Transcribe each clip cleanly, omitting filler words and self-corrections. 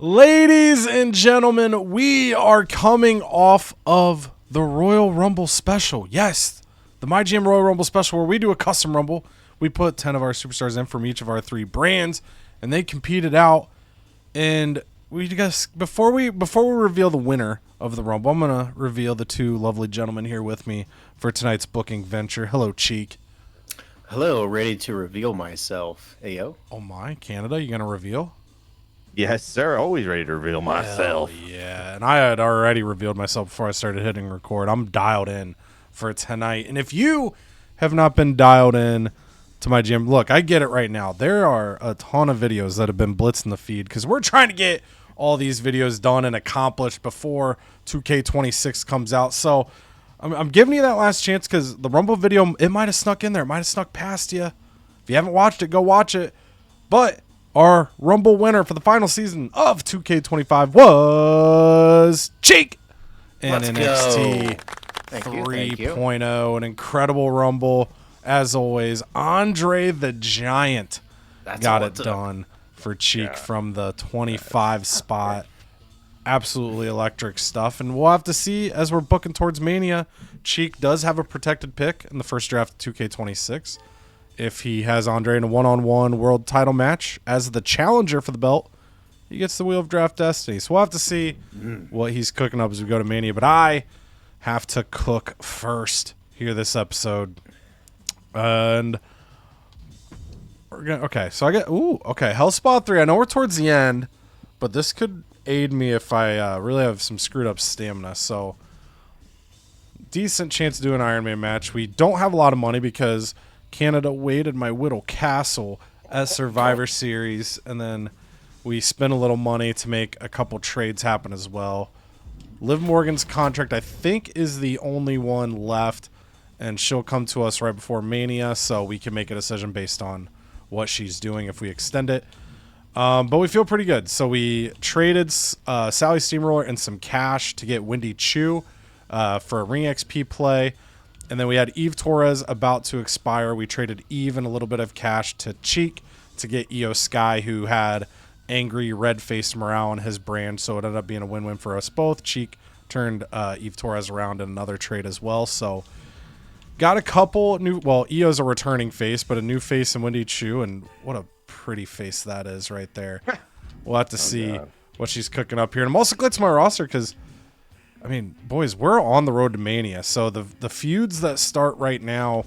Ladies and gentlemen, we are coming off of the Royal Rumble special. Yes, the MyGM Royal Rumble special where we do a custom Rumble. We put 10 of our superstars in from each of our 3 brands, and they competed out. And we guys, before we reveal the winner of the Rumble, I'm gonna reveal the 2 lovely gentlemen here with me for tonight's booking venture. Hello, Cheek. Hello, ready to reveal myself. Ayo. Oh my, Canada, you gonna reveal? Yes, sir. Always ready to reveal myself. Hell yeah, and I had already revealed myself before I started hitting record. I'm dialed in for tonight. And if you have not been dialed in to my gym, look, I get it right now. There are a ton of videos that have been blitzing the feed because we're trying to get all these videos done and accomplished before 2K26 comes out. So I'm giving you that last chance because the Rumble video, it might have snuck in there. It might have snuck past you. If you haven't watched it, go watch it. But our Rumble winner for the final season of 2K25 was Cheek in Let's NXT go. 3.0. An incredible Rumble. As always, Andre the Giant got it done for Cheek from the 25 spot. Absolutely electric stuff. And we'll have to see as we're booking towards Mania. Cheek does have a protected pick in the first draft of 2K26. If he has Andre in a one-on-one world title match as the challenger for the belt, he gets the Wheel of Draft Destiny. So we'll have to see what he's cooking up as we go to Mania. But I have to cook first here this episode. And we're gonna so I get Hellspawn 3. I know we're towards the end, but this could aid me if I really have some screwed up stamina. So decent chance to do an Iron Man match. We don't have a lot of money because Canada waited my Whittle Castle as Survivor Series, and then we spent a little money to make a couple trades happen as well. Liv Morgan's contract, I think, is the only one left, and she'll come to us right before Mania, so we can make a decision based on what she's doing if we extend it. But we feel pretty good. So we traded Sally Steamroller and some cash to get Wendy Chu for a Ring XP play. And then we had Eve Torres about to expire. We traded Eve and a little bit of cash to Cheek to get Io Sky, who had angry red-faced morale on his brand. So it ended up being a win-win for us both. Cheek turned Eve Torres around in another trade as well. So got a couple new... Well, Io's a returning face, but a new face in Wendy Chu. And what a pretty face that is right there. We'll have to see what she's cooking up here. And I'm also glad to my roster because... I mean, boys, we're on the road to Mania. So the feuds that start right now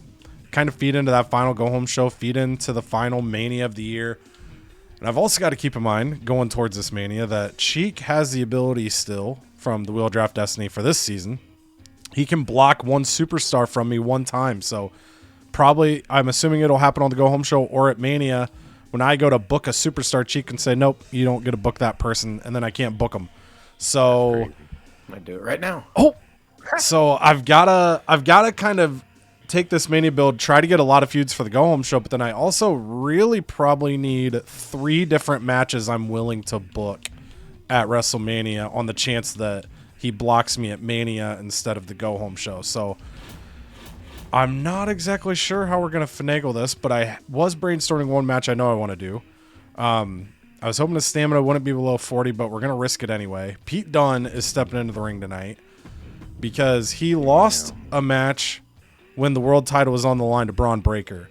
kind of feed into that final go-home show, feed into the final Mania of the year. And I've also got to keep in mind, going towards this Mania, that Cheek has the ability still from the Wheel of Draft Destiny for this season. He can block one superstar from me one time. So probably, I'm assuming it'll happen on the go-home show or at Mania. When I go to book a superstar, Cheek can say, nope, you don't get to book that person, and then I can't book them. So... Might do it right now. Oh, so I've gotta kind of take this Mania build, try to get a lot of feuds for the go home show, but then I also really probably need 3 different matches I'm willing to book at WrestleMania on the chance that he blocks me at Mania instead of the go home show. So I'm not exactly sure how we're gonna finagle this, but I was brainstorming one match I know I want to do. I was hoping the stamina wouldn't be below 40, but we're going to risk it anyway. Pete Dunne is stepping into the ring tonight because he lost a match when the world title was on the line to Braun Breaker.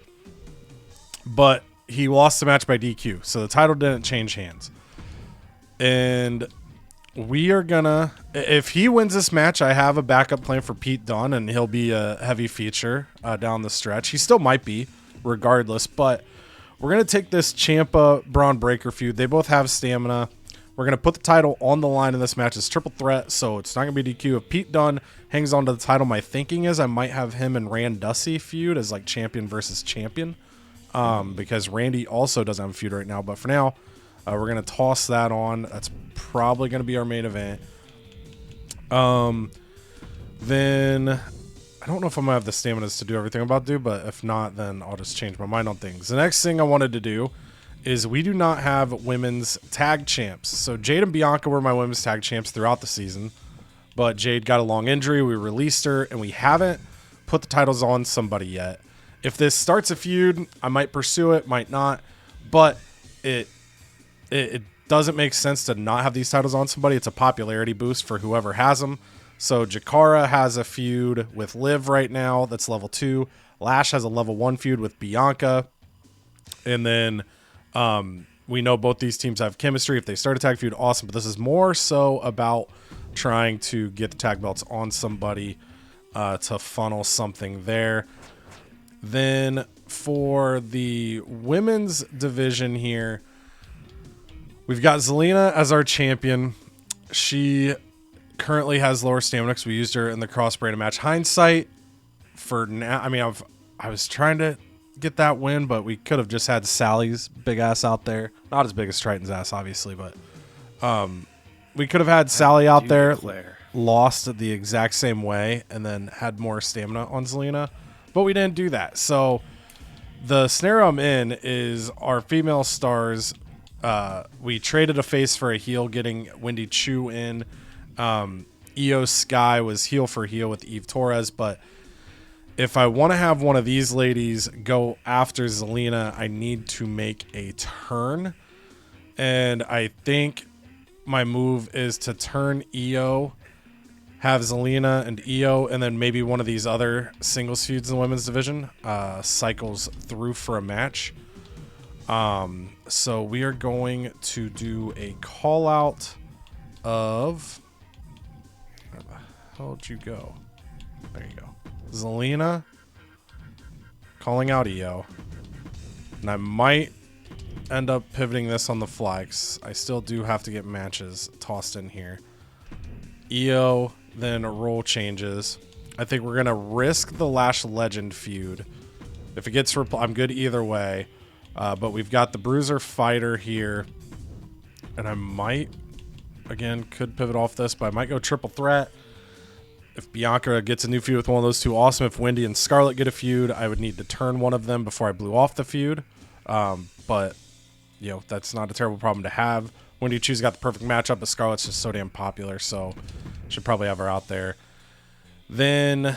But he lost the match by DQ, so the title didn't change hands. And we are going to... If he wins this match, I have a backup plan for Pete Dunne, and he'll be a heavy feature down the stretch. He still might be, regardless, but... We're going to take this Ciampa Braun Breaker feud. They both have stamina. We're going to put the title on the line in this match. It's triple threat, so it's not going to be DQ. If Pete Dunne hangs on to the title, my thinking is I might have him and Rand Dussy feud as like champion versus champion because Randy also doesn't have a feud right now. But for now, we're going to toss that on. That's probably going to be our main event. Then... I don't know if I'm going to have the stamina to do everything I'm about to do, but if not, then I'll just change my mind on things. The next thing I wanted to do is we do not have women's tag champs. So Jade and Bianca were my women's tag champs throughout the season, but Jade got a long injury. We released her, and we haven't put the titles on somebody yet. If this starts a feud, I might pursue it, might not, but it doesn't make sense to not have these titles on somebody. It's a popularity boost for whoever has them. So Jakara has a feud with Liv right now that's level 2. Lash has a level 1 feud with Bianca. And then we know both these teams have chemistry. If they start a tag feud, awesome. But this is more so about trying to get the tag belts on somebody to funnel something there. Then for the women's division here, we've got Zelina as our champion. She currently has lower stamina because we used her in the cross-branded match. Hindsight for now, I mean, I was trying to get that win, but we could have just had Sally's big ass out there. Not as big as Triton's ass, obviously, but we could have had Sally out there, lost the exact same way, and then had more stamina on Zelina, but we didn't do that. So the scenario I'm in is our female stars. We traded a face for a heel, getting Wendy Chu in. Io Sky was heel for heel with Eve Torres, but if I want to have one of these ladies go after Zelina, I need to make a turn. And I think my move is to turn Io, have Zelina and Io, and then maybe one of these other singles feuds in the women's division cycles through for a match. So we are going to do a call out of... Where the hell did you go? There you go. Zelina calling out Io. And I might end up pivoting this on the fly, 'cause I still do have to get matches tossed in here. Io, then role changes. I think we're going to risk the Lash Legend feud. If it gets I'm good either way. But we've got the Bruiser Fighter here. And I might, again, could pivot off this, but I might go triple threat. If Bianca gets a new feud with one of those two, awesome. If Wendy and Scarlett get a feud, I would need to turn one of them before I blew off the feud. But, you know, that's not a terrible problem to have. Wendy Chu's got the perfect matchup, but Scarlett's just so damn popular, so should probably have her out there. Then,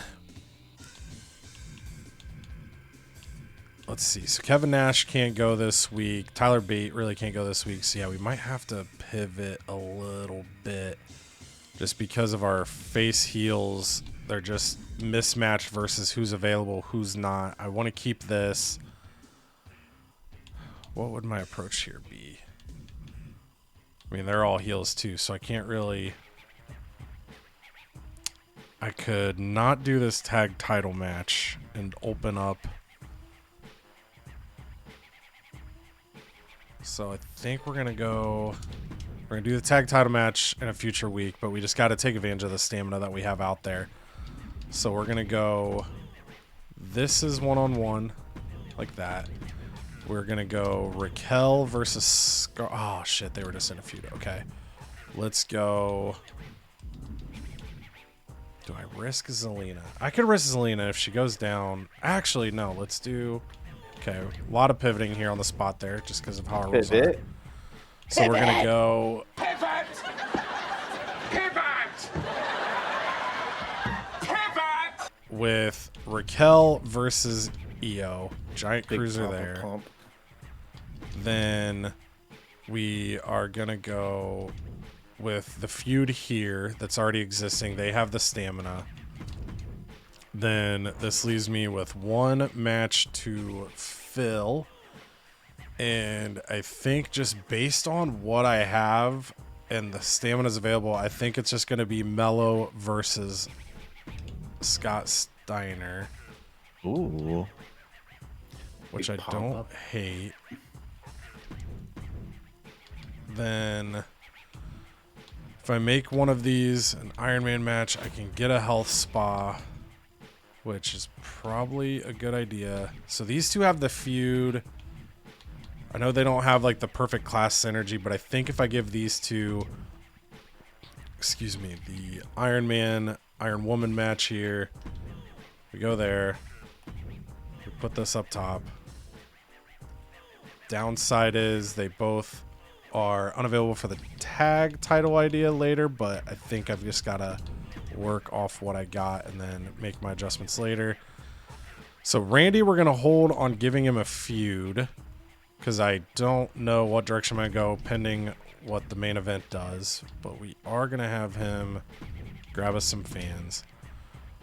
let's see. So Kevin Nash can't go this week. Tyler Bate really can't go this week. So, yeah, we might have to pivot a little bit. Just because of our face heels, they're just mismatched versus who's available, who's not. I want to keep this. What would my approach here be? I mean, they're all heels too, so I can't really... I could not do this tag title match and open up. So I think we're going to go... We're going to do the tag title match in a future week, but we just got to take advantage of the stamina that we have out there. So we're going to go... This is one-on-one, like that. We're going to go Raquel versus... Oh, shit, they were just in a feud. Okay. Let's go... Do I risk Zelina? I could risk Zelina if she goes down. Actually, no, let's do... Okay, a lot of pivoting here on the spot there, just because of how our rules are. So we're going to go... Pivot! Pivot! Pivot! With Raquel versus Io. Giant cruiser there. Pump. Then we are going to go with the feud here that's already existing. They have the stamina. Then this leaves me with one match to fill. And I think just based on what I have and the stamina's available, I think it's just going to be Mello versus Scott Steiner. Ooh. Which I don't hate. Then if I make one of these an Iron Man match, I can get a health spa, which is probably a good idea. So these two have the feud. I know they don't have like the perfect class synergy, but I think if I give these two, excuse me, the Iron Man, Iron Woman match here, we go there, we put this up top. Downside is they both are unavailable for the tag title idea later, but I think I've just got to work off what I got and then make my adjustments later. So Randy, we're going to hold on giving him a feud, because I don't know what direction I'm going to go pending what the main event does, but we are going to have him grab us some fans.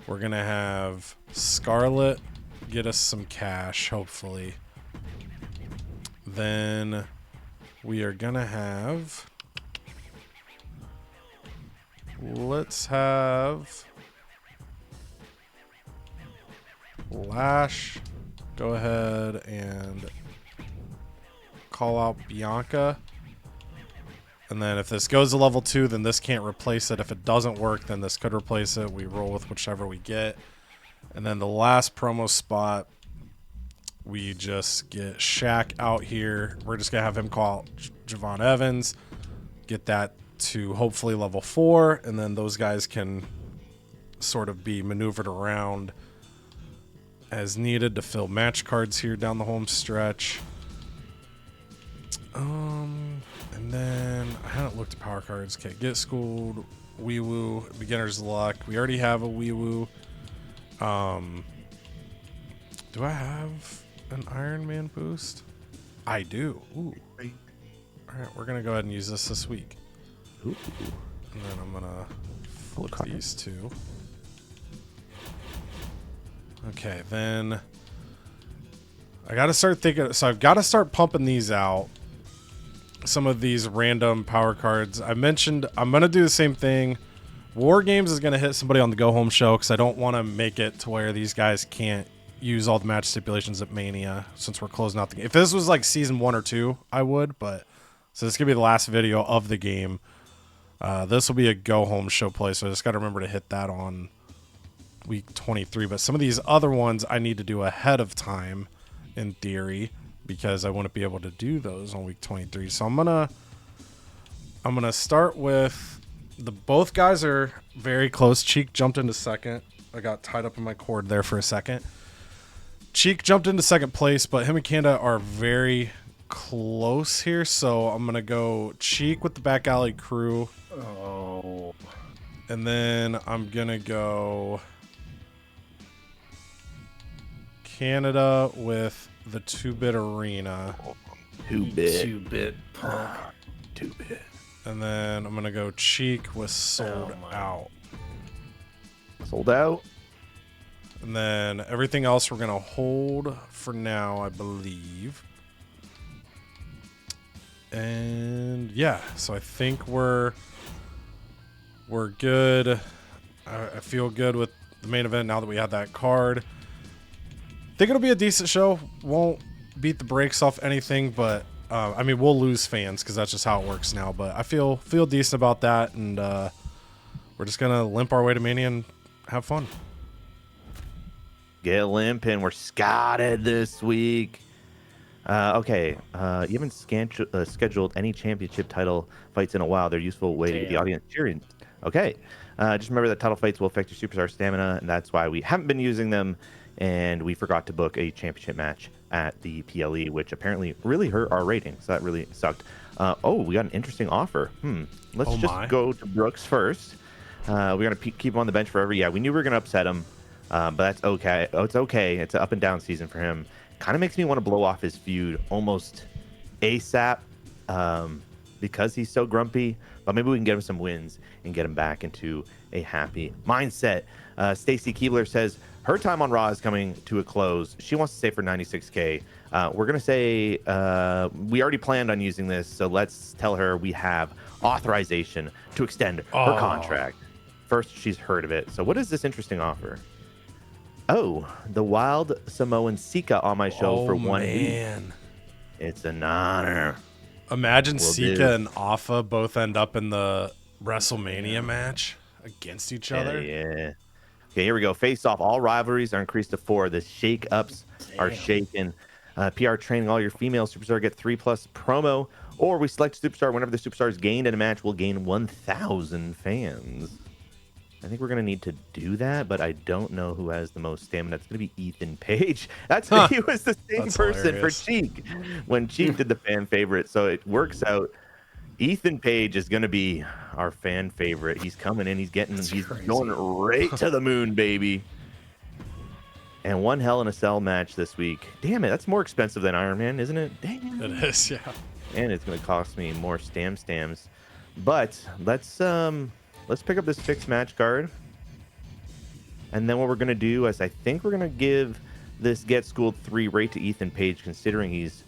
We're going to have Scarlett get us some cash, hopefully. Then we are going to have... Let's have Lash go ahead and call out Bianca. And then if this goes to level 2, then this can't replace it. If it doesn't work, then this could replace it. We roll with whichever we get. And then the last promo spot, we just get Shaq out here. We're just going to have him call out Javon Evans, get that to hopefully level 4, and then those guys can sort of be maneuvered around as needed to fill match cards here down the home stretch. And then I haven't looked at power cards. Okay, get schooled, Wee Woo, beginner's luck. We already have a Wee Woo. Do I have an Iron Man boost? I do. Ooh. All right, we're gonna go ahead and use this week. Ooh. And then I'm gonna flip these two. Okay, then I gotta start thinking. So I've got to start pumping these out. Some of these random power cards. I mentioned I'm gonna do the same thing. War Games is gonna hit somebody on the go home show because I don't want to make it to where these guys can't use all the match stipulations at Mania since we're closing out the game. If this was like season 1 or 2, I would, but so this is gonna be the last video of the game. This will be a go-home show play, so I just got to remember to hit that on week 23. But some of these other ones I need to do ahead of time, in theory, because I wouldn't be able to do those on week 23. So I'm gonna start with both guys are very close. Cheek jumped into second. I got tied up in my cord there for a second. Cheek jumped into second place, but him and Kanda are very close here, so I'm gonna go Cheek with the back alley crew. Oh. And then I'm gonna go Canada with the 2-bit arena. 2-bit. 2-bit punk. 2-bit. And then I'm gonna go Cheek with sold out. Sold out. And then everything else we're gonna hold for now, I believe. And yeah, so I think we're good. I feel good with the main event now that we have that card. Think it'll be a decent show. Won't beat the brakes off anything, but I mean, we'll lose fans because that's just how it works now. But I feel decent about that, and we're just gonna limp our way to Mania and have fun. Get limping. We're scotted this week. Okay, you haven't scheduled any championship title fights in a while. They're a useful way to get the audience cheering. Okay, just remember that title fights will affect your superstar stamina, and that's why we haven't been using them, and we forgot to book a championship match at the PLE, which apparently really hurt our ratings. That really sucked. Oh, we got an interesting offer. Let's just go to Brooks first. We're going to keep him on the bench forever. Yeah, we knew we were going to upset him, but that's okay. Oh, it's okay. It's an up and down season for him. Kind of makes me want to blow off his feud almost ASAP because he's so grumpy. But maybe we can get him some wins and get him back into a happy mindset. Stacy Keebler says her time on Raw is coming to a close. She wants to stay for 96K. We're going to say we already planned on using this, so let's tell her we have authorization to extend her contract. First, she's heard of it. So what is this interesting offer? Oh, the Wild Samoan Sika on my show for 1 week. It's an honor. Imagine Sika and Alpha both end up in the WrestleMania match against each other. Yeah. Okay, here we go. Face off. All rivalries are increased to 4. The shake-ups are shaken. PR training. All your female superstars get 3+ promo. Or we select superstar. Whenever the superstar is gained in a match, we'll gain 1,000 fans. I think we're going to need to do that, but I don't know who has the most stamina. It's going to be Ethan Page. He was the same person for Cheek when Cheek did the fan favorite, so it works out. Ethan Page is going to be our fan favorite. He's coming in. He's going right to the moon, baby. And one Hell in a Cell match this week. Damn it, that's more expensive than Iron Man, isn't it? Damn. It is, yeah. and it's going to cost me more stamps. But let's pick up this fixed match card. And then what we're going to do is I think we're going to give this Get Schooled 3 right to Ethan Page, considering he's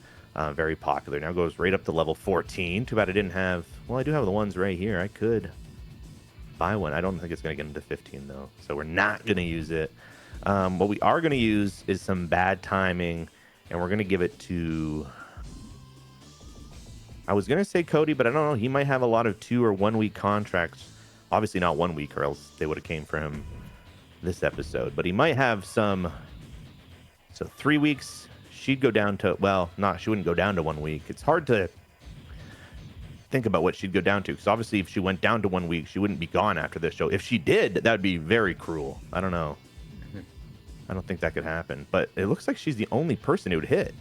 very popular. Now goes right up to level 14. Too bad I didn't have... Well, I do have the ones right here. I could buy one. I don't think it's going to get into 15, though. So we're not going to use it. What we are going to use is some bad timing, and we're going to give it to... I was going to say Cody, but I don't know. He might have a lot of 2 or 1 week contracts. Obviously not 1 week, or else they would have came for him this episode. But he might have some... So 3 weeks, she'd go down to... Well, she wouldn't go down to 1 week. It's hard to think about what she'd go down to, because obviously if she went down to 1 week, she wouldn't be gone after this show. If she did, that would be very cruel. I don't know. I don't think that could happen. But it looks like she's the only person it would hit.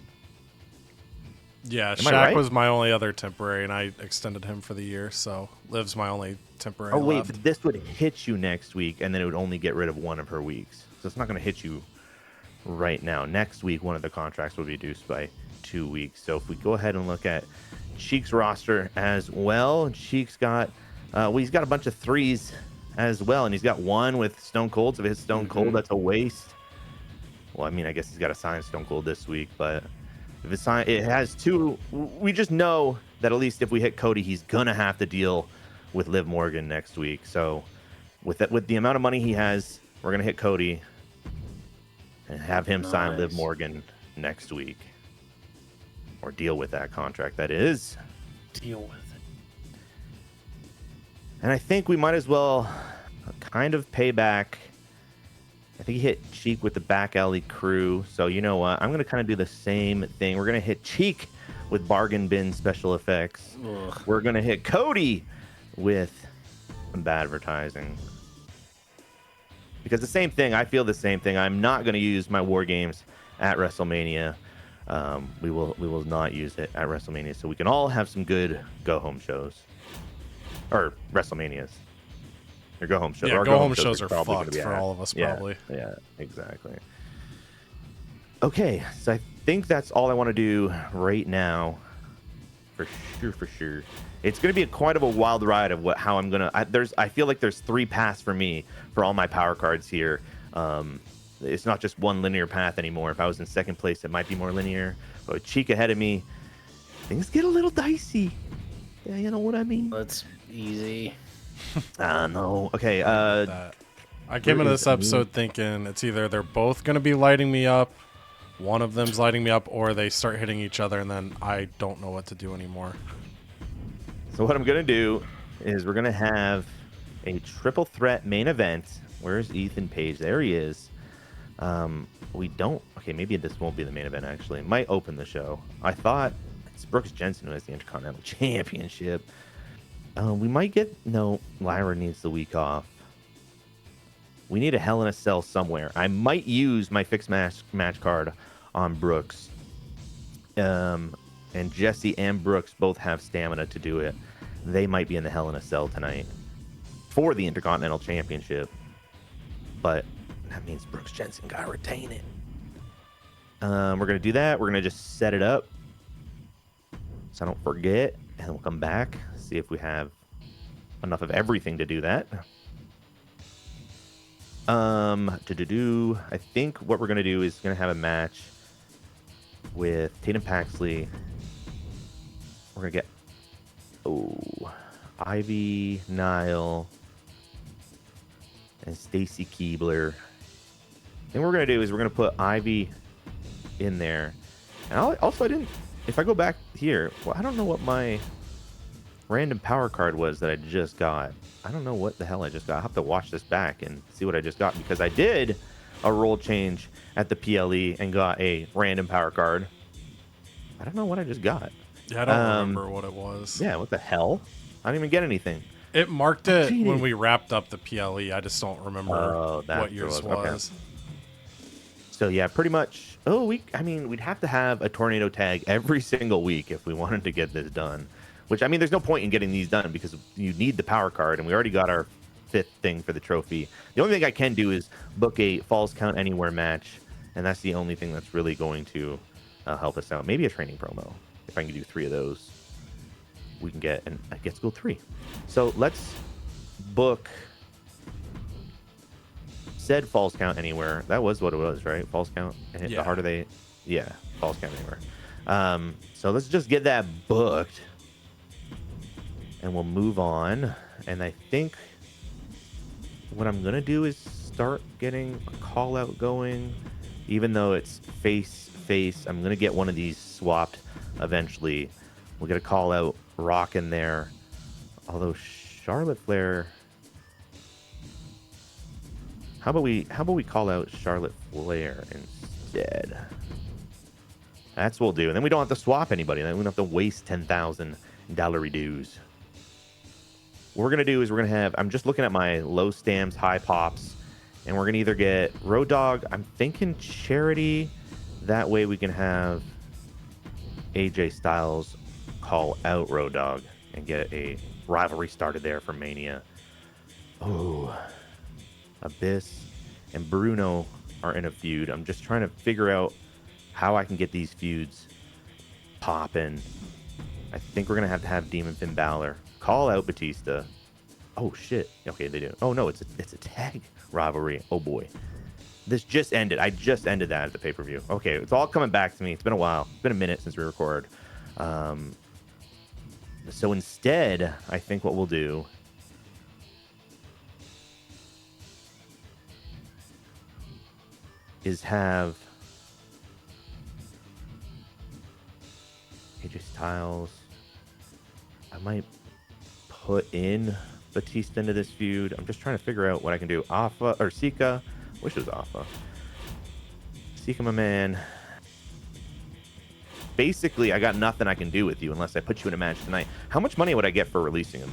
Yeah, Am I Shaq right? was my only other temporary, and I extended him for the year, so Liv's my only temporary Oh, wait, left. but this would hit you next week, and then it would only get rid of 1 of her weeks. So it's not going to hit you right now. Next week, 1 of the contracts will be reduced by 2 weeks. So if we go ahead and look at Cheek's roster as well, Cheek's got, he's got a bunch of 3s as well, and he's got 1 with Stone Cold. So if it hits Stone Cold, that's a waste. Well, I mean, I guess he's got to sign Stone Cold this week, but if it's signed, it has 2. We just know that at least if we hit Cody, he's gonna have to deal with Liv Morgan next week. So with the amount of money he has, we're gonna hit Cody and have him sign Liv Morgan next week, or deal with that contract. That is, Deal with it. and I think we might as well kind of pay back. I think he hit Cheek with the back alley crew. So you know what? I'm going to kind of do the same thing. We're going to hit Cheek with bargain bin special effects. Ugh. We're going to hit Cody with some bad advertising. Because the same thing, I feel the same thing. I'm not going to use my War Games at WrestleMania. We will not use it at WrestleMania. So we can all have some good go-home shows. Or WrestleManias. Or go-home shows. Yeah, Our go-home shows are probably gonna fucked be for all of us, probably. Yeah, exactly. Okay, so I think that's all I want to do right now. For sure. It's going to be quite of a wild ride of how I'm going to... I feel like there's 3 paths for me for all my power cards here. It's not just one linear path anymore. If I was in second place, it might be more linear. But with Cheek ahead of me, things get a little dicey. Yeah, you know what I mean? That's easy. No. Okay. I came into this episode thinking it's either they're both going to be lighting me up, one of them's lighting me up, or they start hitting each other, and then I don't know what to do anymore. So what I'm going to do is we're going to have a triple threat main event. Where's Ethan Page? There he is. We don't... Okay, maybe this won't be the main event, actually. It might open the show. I thought it's Brooks Jensen who has the Intercontinental Championship. We might get... No, Lyra needs the week off. We need a Hell in a Cell somewhere. I might use my fixed match card on Brooks. And Jesse and Brooks both have stamina to do it. They might be in the Hell in a Cell tonight for the Intercontinental Championship. But that means Brooks Jensen got to retain it. We're going to do that. We're going to just set it up so I don't forget. And we'll come back, see if we have enough of everything to do that. I think what we're going to do is going to have a match with Tatum Paxley. We're going to get Ivy, Nile, and Stacy Keebler. And what we're going to do is we're going to put Ivy in there. And also, I didn't... If I go back here, well, I don't know what my random power card was that I just got. I don't know what the hell I just got. I'll have to watch this back and see what I just got, because I did a role change at the PLE and got a random power card. I don't know what I just got. Yeah, I don't remember what it was. Yeah, what the hell? I didn't even get anything. It marked it when we wrapped up the PLE. I just don't remember that's what yours what it was. was. Okay. So yeah, pretty much. We'd have to have a tornado tag every single week if we wanted to get this done. Which, I mean, there's no point in getting these done because you need the power card, and we already got our 5th thing for the trophy. The only thing I can do is book a Falls Count Anywhere match, and that's the only thing that's really going to help us out. Maybe a training promo, if I can do 3 of those. we can get an Get School 3. So let's book said Falls Count Anywhere. That was what it was, right? Falls Count. Yeah. The harder they, yeah, Falls Count Anywhere. So let's just get that booked, and we'll move on. And I think what I'm gonna do is start getting a call out going, even though it's face. I'm gonna get one of these swapped eventually. We'll get a call out Rock in there. Although Charlotte Flair, how about we call out Charlotte Flair instead? That's what we'll do, and then we don't have to swap anybody. Then we don't have to waste $10,000 dues. What we're gonna do is we're gonna have. I'm just looking at my low stamps, high pops, and we're gonna either get Road Dogg. I'm thinking Charity. That way we can have AJ Styles call out Road Dogg and get a rivalry started there for Mania. Oh, Abyss and Bruno are in a feud. I'm just trying to figure out how I can get these feuds popping. I think we're gonna have to have Demon Finn Balor call out Batista. Oh shit. Okay, they do. Oh no, it's a tag rivalry. Oh boy. This just ended. I just ended that at the pay-per-view. Okay, it's all coming back to me. It's been a while. It's been a minute since we recorded. So instead, I think what we'll do is have AJ Styles. I might put in Batista into this feud. I'm just trying to figure out what I can do. Alpha or Sika. Wish it was Alpha. Sika, my man. Basically, I got nothing I can do with you unless I put you in a match tonight. How much money would I get for releasing him?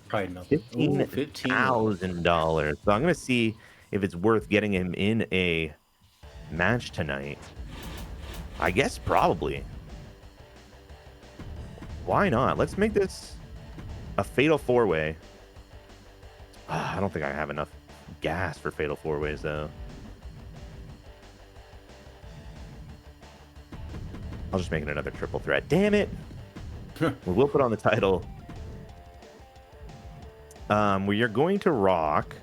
Probably nothing. $15,000. So I'm gonna see if it's worth getting him in a match tonight. I guess probably. Why not? Let's make this a fatal four-way. I don't think I have enough gas for fatal four-ways though. I'll just make it another triple threat. Damn it! We'll put on the title. We are going to rock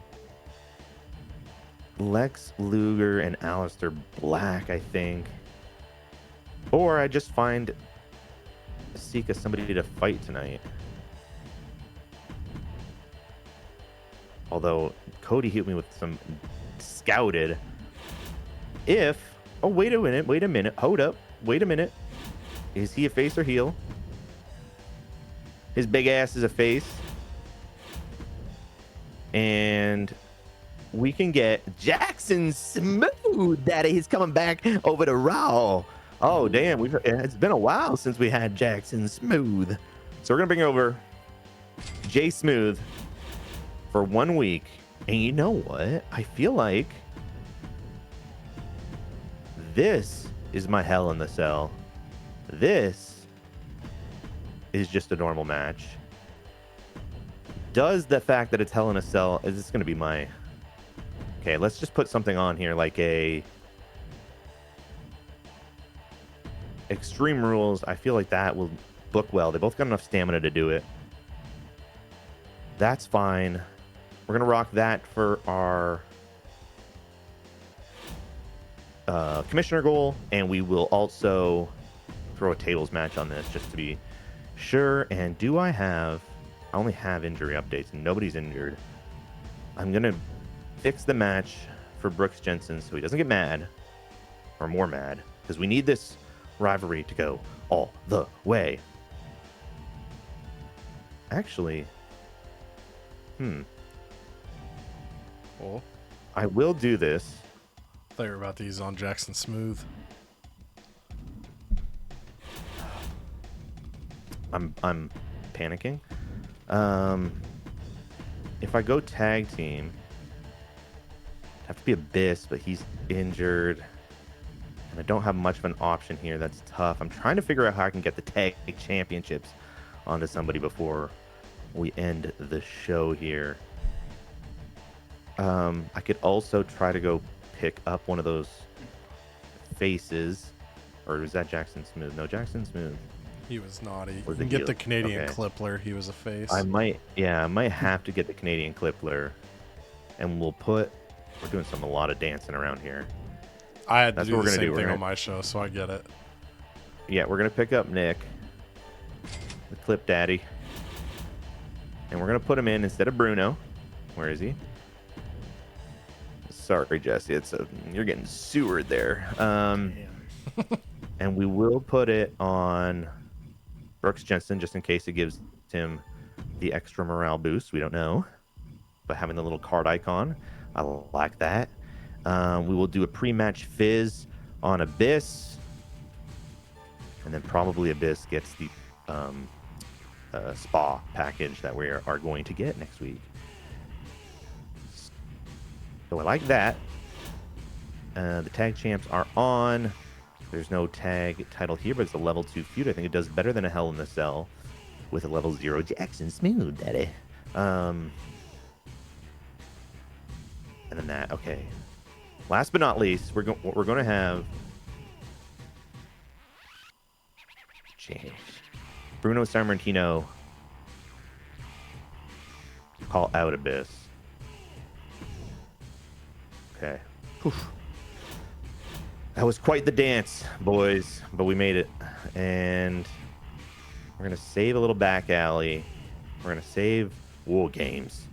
Lex Luger and Aleister Black, I think. Or I just find Sika somebody to fight tonight. Although Cody hit me with some scouted. If oh wait a minute, hold up, wait a minute. Is he a face or heel? His big ass is a face. And we can get Jackson Smooth Daddy. He's coming back over to Raw. Oh damn, it's been a while since we had Jackson Smooth. So we're gonna bring over Jay Smooth for 1 week. And you know what? I feel like this is my Hell in the Cell. This is just a normal match. Does the fact that it's Hell in a Cell, is this going to be my... Okay, let's just put something on here like a... Extreme Rules. I feel like that will book well. They both got enough stamina to do it. That's fine. We're going to rock that for our commissioner goal, and we will also throw a tables match on this just to be sure. And do I have... I only have injury updates, and nobody's injured. I'm going to fix the match for Brooks Jensen so he doesn't get mad, or more mad, because we need this rivalry to go all the way. Actually, Well, I will do this. I thought you were about to use on Jackson Smooth. I'm panicking. If I go tag team, I have to be Abyss, but he's injured. And I don't have much of an option here. That's tough. I'm trying to figure out how I can get the tag championships onto somebody before we end the show here. I could also try to go pick up one of those faces. Or was that Jackson Smooth? No, Jackson Smooth. He was naughty. You Was can the get heel. the Canadian Okay. Clippler. He was a face. I might have to get the Canadian Clippler, and we're doing a lot of dancing around here. I had to That's do what the we're gonna same do. thing on my show, so I get it. Yeah, we're gonna pick up Nick, the Clip Daddy, and we're gonna put him in instead of Bruno. Where is he? Sorry, Jesse. You're getting sewered there. And we will put it on Brooks Jensen just in case it gives him the extra morale boost. We don't know, but having the little card icon, I like that. We will do a pre-match fizz on Abyss, and then probably Abyss gets the spa package that we are going to get next week. So I like that. The tag champs are on. There's no tag title here, but it's a level 2 feud. I think it does better than a Hell in a Cell with a level 0 Jackson Smooth, daddy. And then that, okay. Last but not least, we're going to have Bruno Sammartino call out Abyss. Okay. Oof. That was quite the dance, boys, but we made it. And we're going to save a little back alley. We're going to save War Games.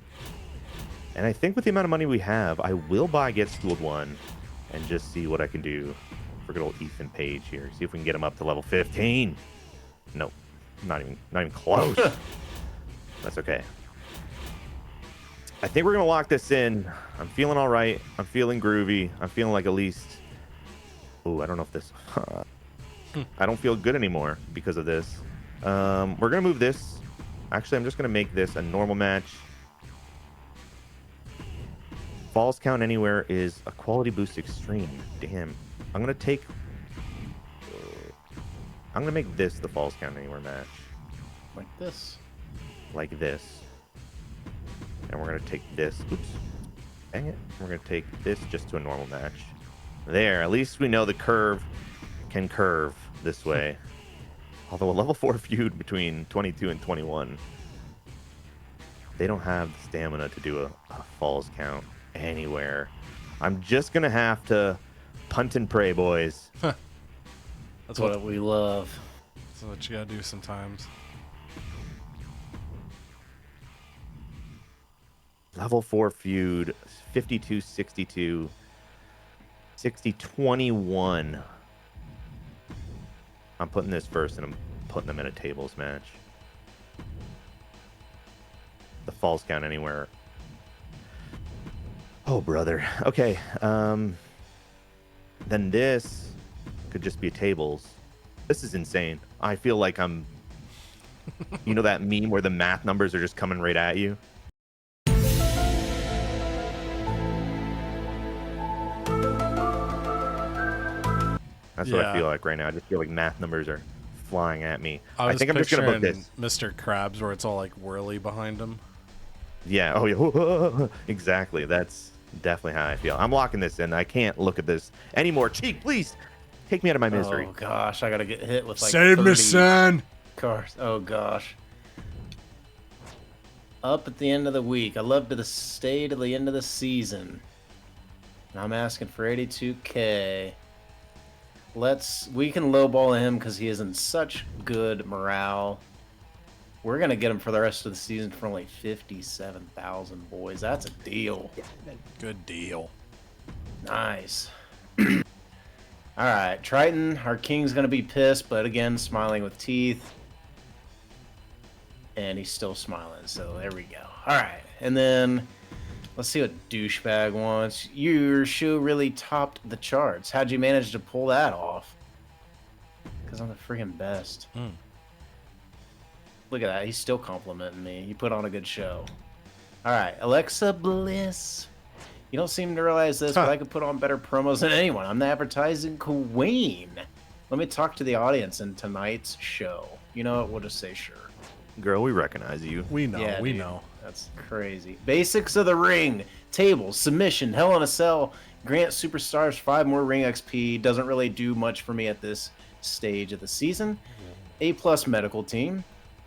And I think with the amount of money we have, I will buy Get Schooled 1 and just see what I can do for good old Ethan Page here. See if we can get him up to level 15. Nope. Not even close. That's okay. I think we're going to lock this in. I'm feeling all right. I'm feeling groovy. I'm feeling like at least... Oh, I don't know if this... I don't feel good anymore because of this. We're going to move this. Actually, I'm just going to make this a normal match. Falls count anywhere is a quality boost extreme. Damn. I'm going to make this the falls count anywhere match. Like this. Like this. And we're going to take this. Oops. Dang it. We're going to take this just to a normal match. There. At least we know the curve can curve this way. Although a level 4 feud between 22 and 21, they don't have the stamina to do a falls count anywhere. I'm just going to have to punt and pray, boys. That's what we love. That's what you got to do sometimes. Level 4 feud, 52-62, 60-21. I'm putting this first, and I'm putting them in a tables match. The falls count anywhere. Oh, brother. Okay. Then this could just be tables. This is insane. I feel like I'm... You know that meme where the math numbers are just coming right at you? That's what I feel like right now. I just feel like math numbers are flying at me. I think I'm just going to book this. Mr. Krabs, where it's all like whirly behind him. Yeah. Oh, yeah. Exactly. That's definitely how I feel. I'm locking this in. I can't look at this anymore. Cheek, please take me out of my misery. Oh, gosh. I got to get hit with like Save me, son. Cars. Oh, gosh. Up at the end of the week. I love to stay to the end of the season. And I'm asking for 82K. We can lowball him because he is in such good morale. We're going to get him for the rest of the season for only 57,000, boys. That's a deal. Good deal. Nice. All right, Triton, our king's going to be pissed, but again, smiling with teeth. And he's still smiling, so there we go. All right, and then let's see what douchebag wants. Your shoe really topped the charts. How'd you manage to pull that off? Because I'm the freaking best. Look at that. He's still complimenting me. You put on a good show. All right, Alexa Bliss. You don't seem to realize this, but I could put on better promos than anyone. I'm the advertising queen. Let me talk to the audience in tonight's show. You know what? We'll just say sure. Girl, we recognize you. We know. Yeah, we dude, know. That's crazy. Basics of the ring. Tables, submission, Hell in a Cell. Grant Superstars 5 more ring XP. Doesn't really do much for me at this stage of the season. A+ medical team.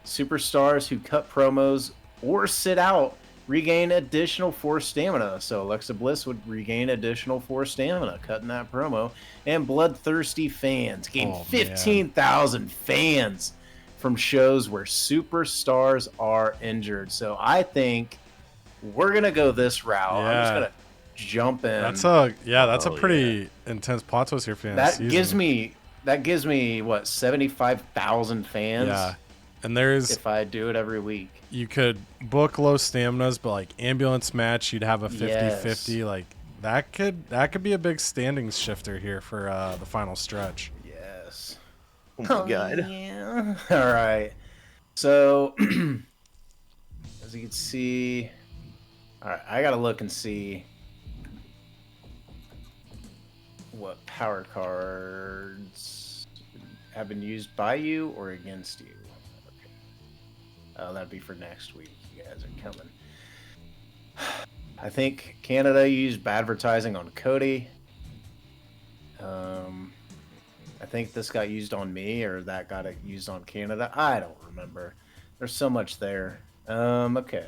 Superstars who cut promos or sit out regain additional 4 stamina. So Alexa Bliss would regain additional 4 stamina cutting that promo. And bloodthirsty fans gain 15,000 fans from shows where superstars are injured. So I think we're gonna go this route. I'm just gonna jump in. That's a pretty intense plot twist here for that gives me what, 75,000 fans. Yeah, and there's if I do it every week. You could book low staminas, but like ambulance match, you'd have a 50-50. Like that could be a big standings shifter here for the final stretch. Yes. Oh my god. Yeah. All right. So as you can see, all right, I gotta look and see what power cards have been used by you or against you. That'd be for next week. You guys are coming. I think Canada used advertising on Cody. I think this got used on me, or that got used on Canada. I don't remember. There's so much there. Okay.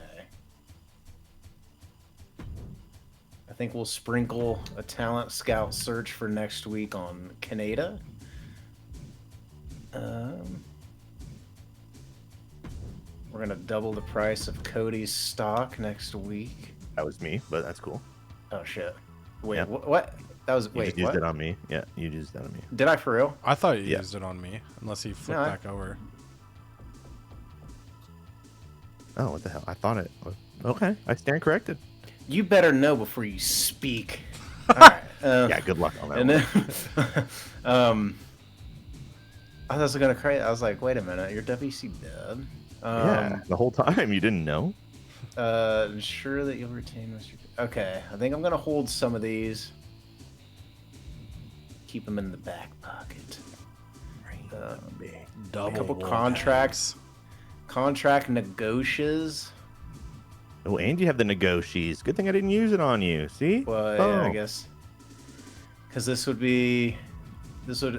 I think we'll sprinkle a talent scout search for next week on Canada. We're gonna double the price of Cody's stock next week. That was me, but that's cool. Oh shit! Wait, Yeah. what? That was You just used it on me. Yeah, you used that on me. Did I for real? I thought you used it on me, unless he flipped No, back over. Oh, what the hell? I thought it. Okay, I stand corrected. You better know before you speak. All right. Yeah, good luck on that. And then, I was gonna cry. I was like, wait a minute, you're WC dead. Yeah, the whole time you didn't know. Ensure that you'll retain most. Okay, I think I'm gonna hold some of these. Keep them in the back pocket. Double a couple wall contracts. Contract negotiations. Oh, and you have the negoties. Good thing I didn't use it on you. See? Well, yeah, I guess. Because this would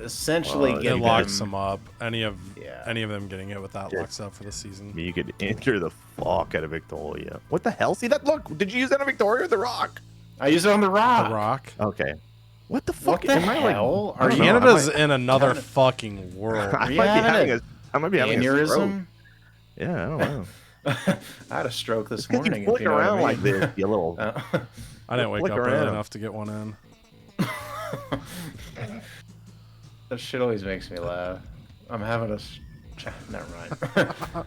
essentially it get locks them up. Any of Yeah. them getting it without locks up for the season. You could enter the fuck out of Victoria. What the hell? See that? Look, did you use that on Victoria or The Rock? I use it on the Rock. The Rock. Okay. What the fuck? What the hell? I don't know. Canada's in another fucking world. I might be having a stroke. Aneurysm? Yeah, I don't know. I had a stroke this Because morning. you flick if you know around what I mean. like this, you little. I didn't wake Flick up early around. enough to get one in. That shit always makes me laugh. I'm having a. Never mind.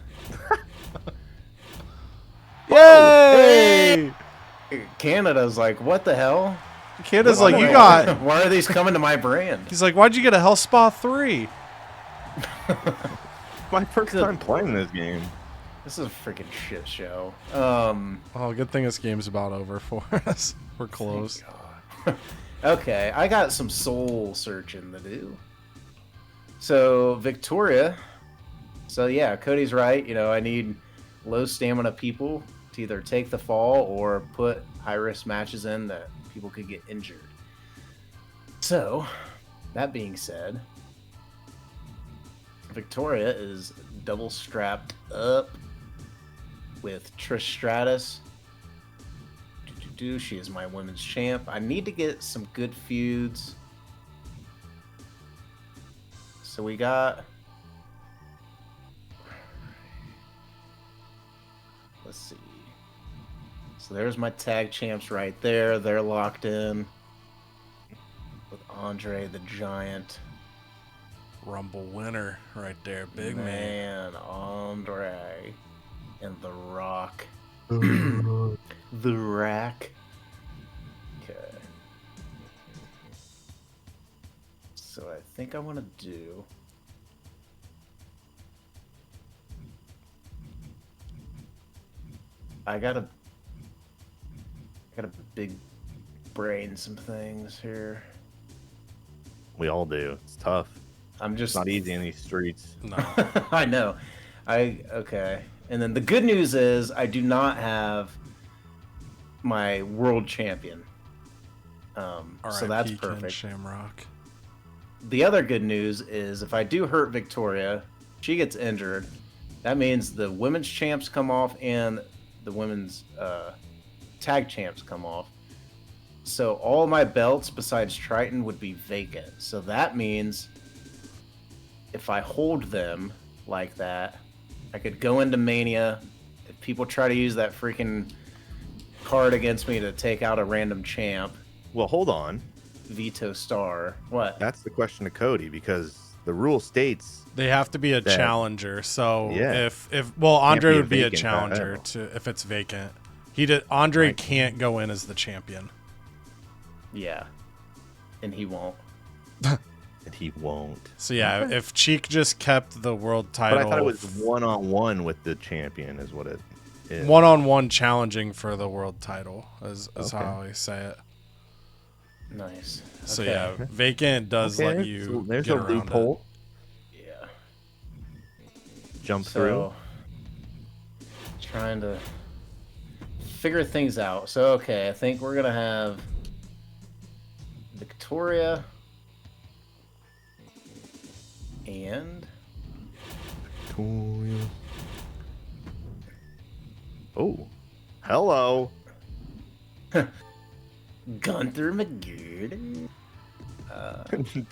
Yay! Canada's like, what the hell? Canada's like, you got. Why are these coming to my brand? He's like, why'd you get a Hell Spa 3? My first time playing this game. This is a freaking shit show. Oh, good thing this game's about over for us. We're close. Okay, I got some soul searching to do. So, Victoria. So, yeah, Cody's right. You know, I need low stamina people to either take the fall or put high-risk matches in that people could get injured. So, that being said, Victoria is double strapped up with Trish Stratus. She is my women's champ. I need to get some good feuds. So we got... Let's see. So there's my tag champs right there. They're locked in with Andre the Giant. Rumble winner right there. Big man. Andre. And The Rock. The Rack. Okay. So I think I want to do... I gotta big brain some things here. We all do. It's tough. I'm just It's not easy in these streets. No. I know. Okay. And then the good news is I do not have my world champion. So that's RIP Ken perfect. Shamrock. the other good news is if I do hurt Victoria, she gets injured. That means the women's champs come off and the women's tag champs come off. So all my belts besides Triton would be vacant. So that means if I hold them like that, I could go into Mania. If people try to use that freaking card against me to take out a random champ. Well, hold on. Veto star. What? That's the question to Cody, because the rule states They have to be a that- challenger. So Yeah. if Andre be a would be a vacant challenger title. if it's vacant. Andre Right. can't go in as the champion. Yeah. And he won't. and he won't. So yeah, if Cheek just kept the world title, But I thought it was one-on-one with the champion is what it is. one-on-one challenging for the world title is Okay. how I say it. Nice. So Okay. yeah, vacant does Okay, let you so there's get a around loophole. Yeah. Jump through. Trying to figure things out. So okay, I think we're gonna have Victoria and Oh, hello. Gunther McGeard.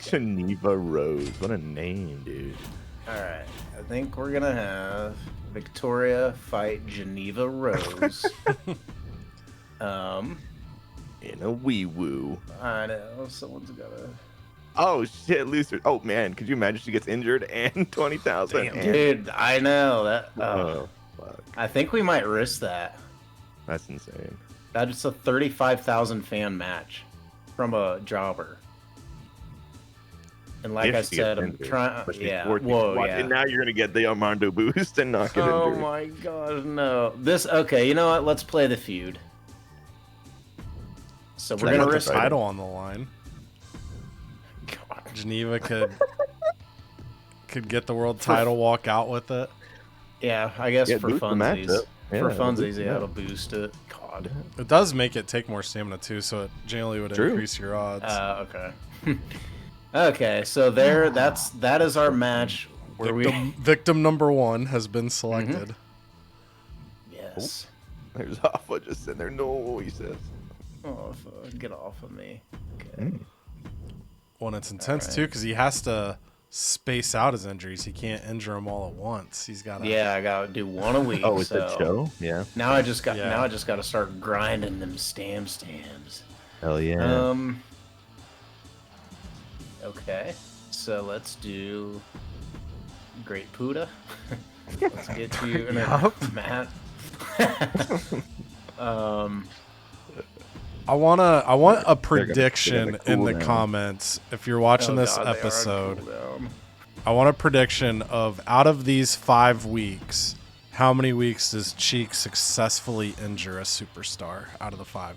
Geneva Rose. What a name, dude. All right, I think we're gonna have Victoria fight Geneva Rose. In a wee woo. I know someone's gotta. Oh shit, loser. Oh man, could you imagine she gets injured and 20,000? Dude, I know that. Oh, fuck. I think we might risk that. That's insane. That's a 35,000 fan match from a jobber. And like If I she said, gets I'm injured. trying. But Yeah. before she gets Whoa. watched, Yeah. And now you're gonna get the Armando boost and not get Oh injured. my god, no. This. Okay, you know what? Let's play the feud. So we're Put gonna the risk. title on the line. God. Geneva could get the world title, walk out with it. Yeah, I guess Yeah, for boost the funsies. matchup. Yeah, For it'll funsies, boost yeah, it. it'll boost it. God. It does make it take more stamina too, so it generally would True. increase your odds. Okay. Okay, so that is our match where Victim number 1 has been selected. Yes. There's Alpha just sitting there. No, he says. Oh, get off of me. Okay. Well, and it's intense Alright. too because he has to space out his injuries. He can't injure them all at once. He's got to. Yeah, I gotta do one a week. Oh, it's so a show? Yeah. Now I just got Yeah. to start grinding them stamps. Hell yeah. Okay, so let's do Great Puda. Let's get you in a mat. I want a they're prediction gonna in cool the down. comments if you're watching this Oh, God, they are episode. cooldown. I want a prediction of out of these 5 weeks, how many weeks does Cheek successfully injure a superstar out of the 5?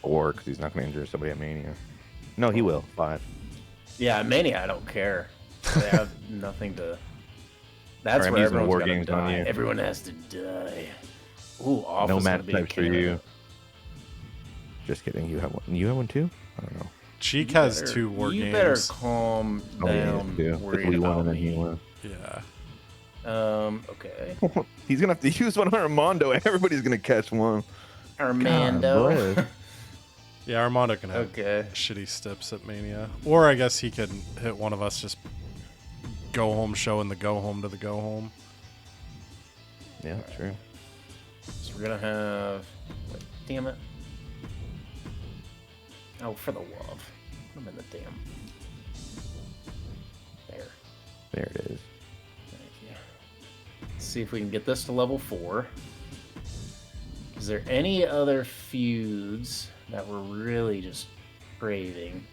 Or because he's not going to injure somebody at Mania. No, he will. 5. Yeah, Mania, I don't care. They have nothing to. That's Sorry, I'm where using everyone's war gotta games on die. you. Everyone has to die. Ooh, Office No would match be a types for candidate. you. Just kidding. You have one. You have one too? I don't know. Cheek You has better- 2 war you games. better calm Oh, yeah, down. yeah. Worried We won about and then he me. won. Yeah. Okay. He's gonna have to use one on Armando. Everybody's gonna catch one. Armando. God, Yeah, Armando can have Okay. shitty steps at Mania. Or I guess he could hit one of us just go home show in the go home to the go home. Yeah, true. So we're gonna have. Wait, damn it. Oh, for the love. I'm in the damn. There. There it is. Thank you. Let's see if we can get this to level 4. Is there any other feuds that we're really just craving?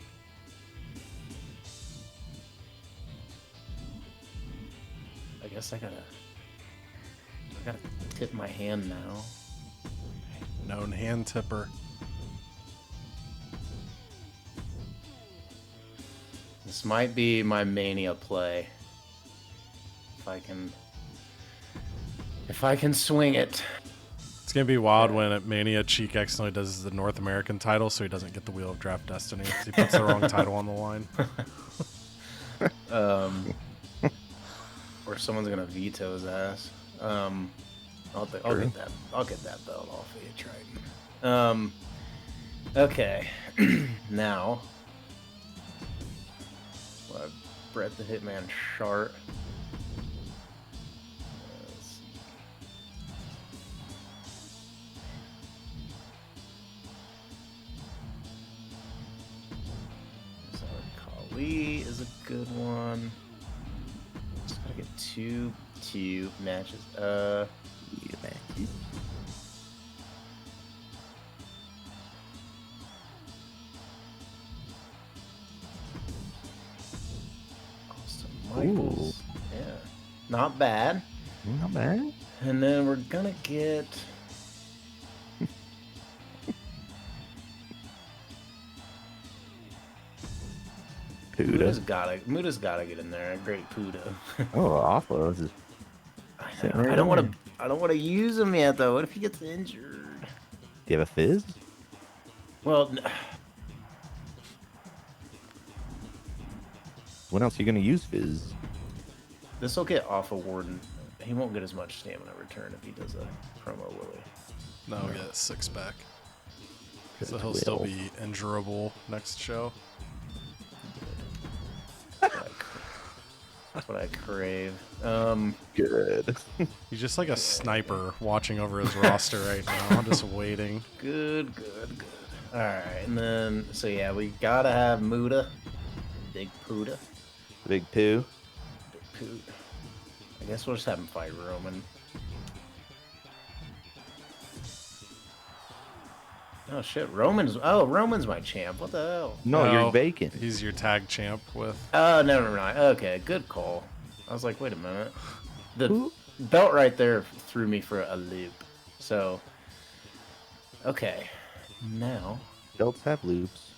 I guess I gotta tip my hand now. Known hand tipper. This might be my Mania play. If I can swing it. It's going to be wild when at Mania, Cheek accidentally does the North American title, so he doesn't get the Wheel of Draft Destiny. He puts the wrong title on the line. Or someone's going to veto his ass. I'll get that belt off of you, Triton. Okay. Now, Bret the Hitman Sharp. Kali is a good one. Just gotta get two matches. Austin Michaels. Ooh. Yeah. Not bad. Not bad. And then we're gonna get Muda's gotta get in there. Great Puda. Oh, awful. This is... I don't want to use him yet though. What if he gets injured? Do you have a fizz? Well, when else are you gonna use fizz? This will get off of Warden. He won't get as much stamina return if he does a promo, will he? No, he'll get 6 back. So he'll still be injurable next show. That's what I crave. Good. He's just like a sniper watching over his roster right now, just waiting. Good. All right, and then so yeah, we gotta have Muda, Big Puda, Big Pooh. I guess we'll just have him fight Roman. Oh shit, Roman's my champ. What the hell? No, you're vacant. He's your tag champ with. Oh, never mind. Okay, good call. I was like, wait a minute. The belt right there threw me for a loop. So, okay, now belts have loops.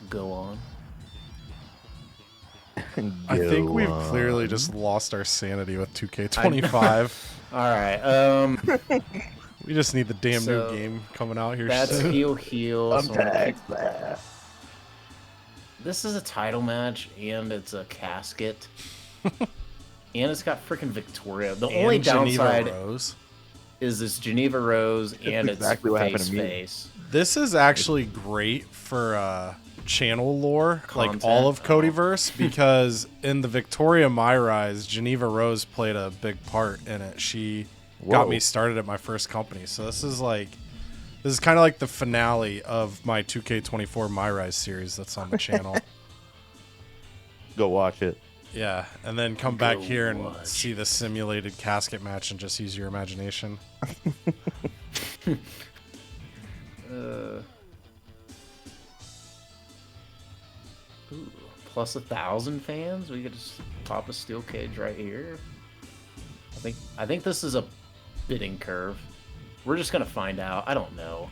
Go on. I think we've clearly just lost our sanity with 2K25. All right. We just need the damn new game coming out here. That's soon. heel. I'm tagged. This is a title match, and it's a casket, and it's got freaking Victoria. The only downside is this Geneva Rose, and it's exactly face. This is actually great for channel lore, content, like all of CodyVerse, because in the Victoria My Rise, Geneva Rose played a big part in it. She got me started at my first company. So this is kind of like the finale of my 2K24 My Rise series that's on the channel. Go watch it. Yeah, and then come back here and see the simulated casket match and just use your imagination. Ooh, plus 1,000 fans. We could just pop a steel cage right here. I think this is a bidding curve. We're just gonna find out. I don't know.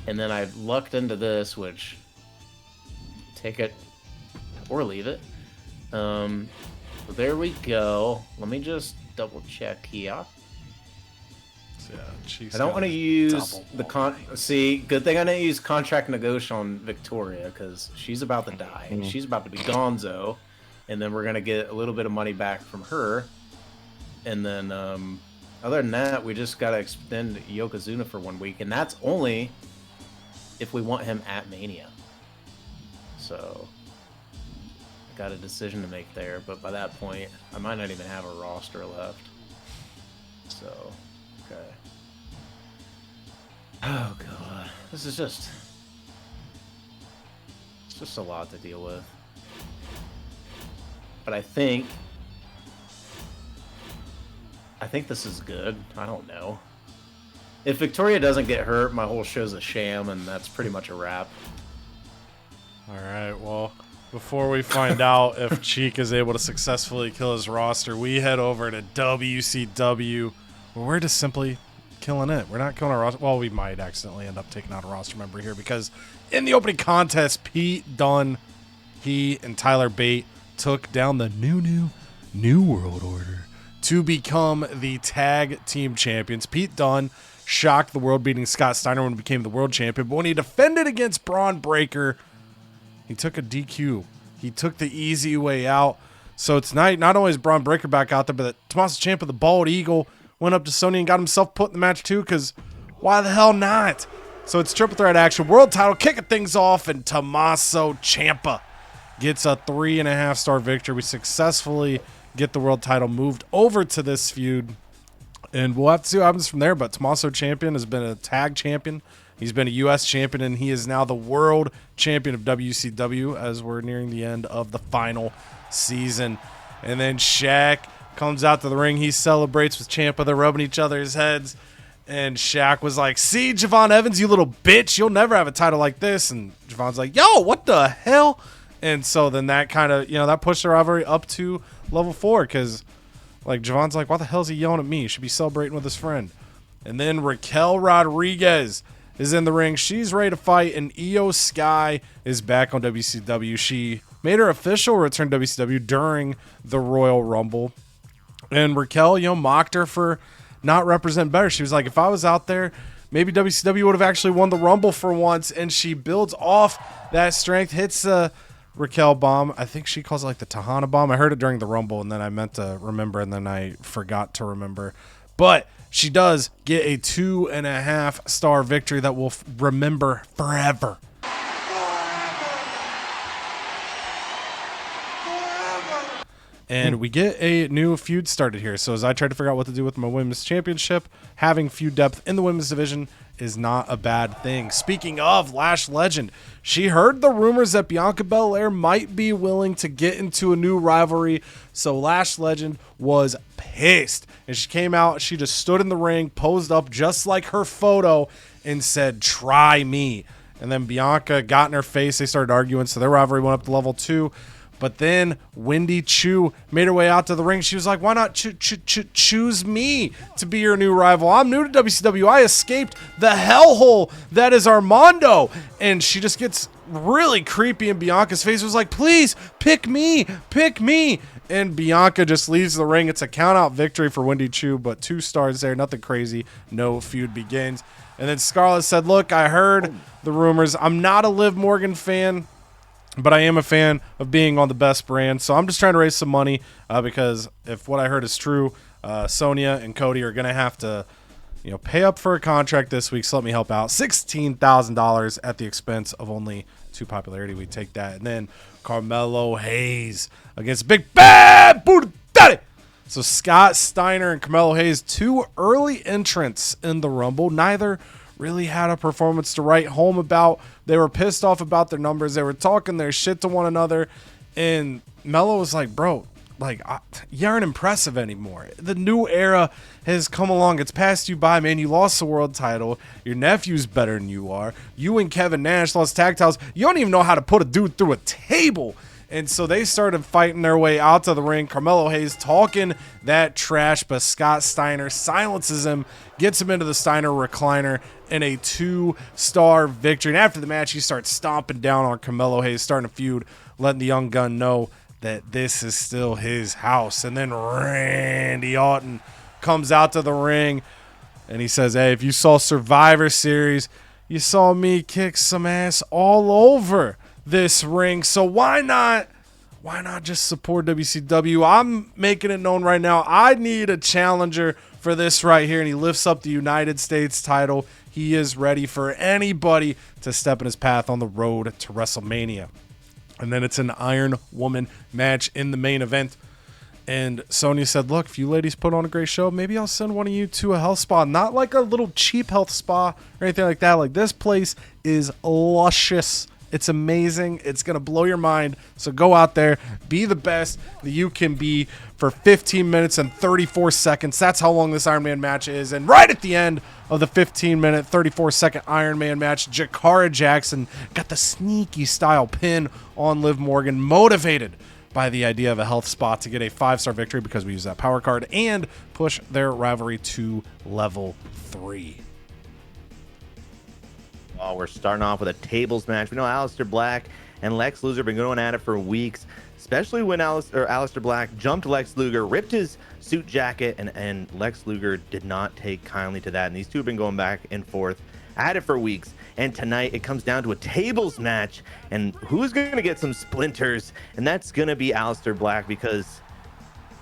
And then I lucked into this, which take it or leave it. So there we go. Let me just double check here. Yeah, I don't want to use the See, good thing I didn't use contract negotiation on Victoria because she's about to die. She's about to be gonzo, and then we're gonna get a little bit of money back from her. And then, other than that, we just gotta extend Yokozuna for 1 week, and that's only if we want him at Mania. So, I got a decision to make there, but by that point, I might not even have a roster left. So. Okay. Oh god, this is it's just a lot to deal with. But I think this is good. I don't know. If Victoria doesn't get hurt, my whole show's a sham, and that's pretty much a wrap. All right. Well, before we find out if Cheek is able to successfully kill his roster, we head over to WCW. We're just simply killing it. We're not killing our roster. Well, we might accidentally end up taking out a roster member here because in the opening contest, Pete Dunne, he and Tyler Bate took down the new New World Order to become the tag team champions. Pete Dunne shocked the world, beating Scott Steiner when he became the world champion. But when he defended against Braun Breaker, he took a DQ. He took the easy way out. So tonight, not only is Braun Breaker back out there, but Tommaso Ciampa, the Bald Eagle, went up to Sony and got himself put in the match too, because why the hell not? So it's triple threat action. World title, kicking things off, and Tommaso Ciampa gets a 3.5-star victory. We successfully get the world title moved over to this feud. And we'll have to see what happens from there. But Tommaso Ciampa has been a tag champion. He's been a U.S. champion, and he is now the world champion of WCW as we're nearing the end of the final season. And then Shaq comes out to the ring. He celebrates with Ciampa. They're rubbing each other's heads. And Shaq was like, see, Javon Evans, you little bitch. You'll never have a title like this. And Javon's like, yo, what the hell? And so then that kind of, that pushed the rivalry up to level 4 because, like, Javon's like, why the hell is he yelling at me? He should be celebrating with his friend. And then Raquel Rodriguez is in the ring. She's ready to fight, and Io Sky is back on WCW. She made her official return to WCW during the Royal Rumble. And Raquel, mocked her for not representing better. She was like, if I was out there, maybe WCW would have actually won the Rumble for once. And she builds off that strength, hits a Raquel bomb. I think she calls it like the Tahana bomb. I heard it during the Rumble, and then I meant to remember, and then I forgot to remember. But she does get a 2.5-star victory that we'll remember forever. And we get a new feud started here. So as I tried to figure out what to do with my women's championship, having feud depth in the women's division is not a bad thing. Speaking of Lash Legend, she heard the rumors that Bianca Belair might be willing to get into a new rivalry. So Lash Legend was pissed. And she came out, she just stood in the ring, posed up just like her photo, and said, try me. And then Bianca got in her face. They started arguing, so their rivalry went up to level 2. But then Wendy Chu made her way out to the ring. She was like, why not choose me to be your new rival? I'm new to WCW. I escaped the hellhole that is Armando. And she just gets really creepy in Bianca's face. It was like, please, pick me, pick me. And Bianca just leaves the ring. It's a count-out victory for Wendy Chu, but 2 stars there. Nothing crazy. No feud begins. And then Scarlett said, look, I heard the rumors. I'm not a Liv Morgan fan, but I am a fan of being on the best brand. So I'm just trying to raise some money because if what I heard is true, Sonya and Cody are going to have to, pay up for a contract this week. So let me help out. $16,000 at the expense of only 2 popularity. We take that. And then Carmelo Hayes against Big Bad Buddha Daddy. So Scott Steiner and Carmelo Hayes, 2 early entrants in the Rumble. Neither really had a performance to write home about. They were pissed off about their numbers. They were talking their shit to one another. And Mello was like, bro, you aren't impressive anymore. The new era has come along. It's passed you by, man. You lost the world title. Your nephew's better than you are. You and Kevin Nash lost tag titles. You don't even know how to put a dude through a table. And so they started fighting their way out to the ring. Carmelo Hayes talking that trash, but Scott Steiner silences him, gets him into the Steiner recliner, and a 2-star victory. And after the match, he starts stomping down on Carmelo Hayes, starting a feud, letting the young gun know that this is still his house. And then Randy Orton comes out to the ring, and he says, hey, if you saw Survivor Series, you saw me kick some ass all over this ring. So why not just support WCW? I'm making it known right now. I need a challenger for this right here. And he lifts up the United States title. He is ready for anybody to step in his path on the road to WrestleMania. And then it's an Iron Woman match in the main event. And Sonya said, look, if you ladies put on a great show, maybe I'll send one of you to a health spa. Not like a little cheap health spa or anything like that. Like, this place is luscious. It's amazing. It's going to blow your mind. So go out there, be the best that you can be for 15 minutes and 34 seconds. That's how long this Iron Man match is. And right at the end of the 15-minute, 34-second Iron Man match, Jakara Jackson got the sneaky style pin on Liv Morgan, motivated by the idea of a health spot to get a 5-star victory because we use that power card and push their rivalry to level 3. Oh, we're starting off with a tables match. We know Aleister Black and Lex Luger been going at it for weeks, especially when Aleister Black jumped Lex Luger, ripped his suit jacket, and Lex Luger did not take kindly to that. And these two have been going back and forth at it for weeks. And tonight it comes down to a tables match, and who's going to get some splinters? And that's going to be Aleister Black, because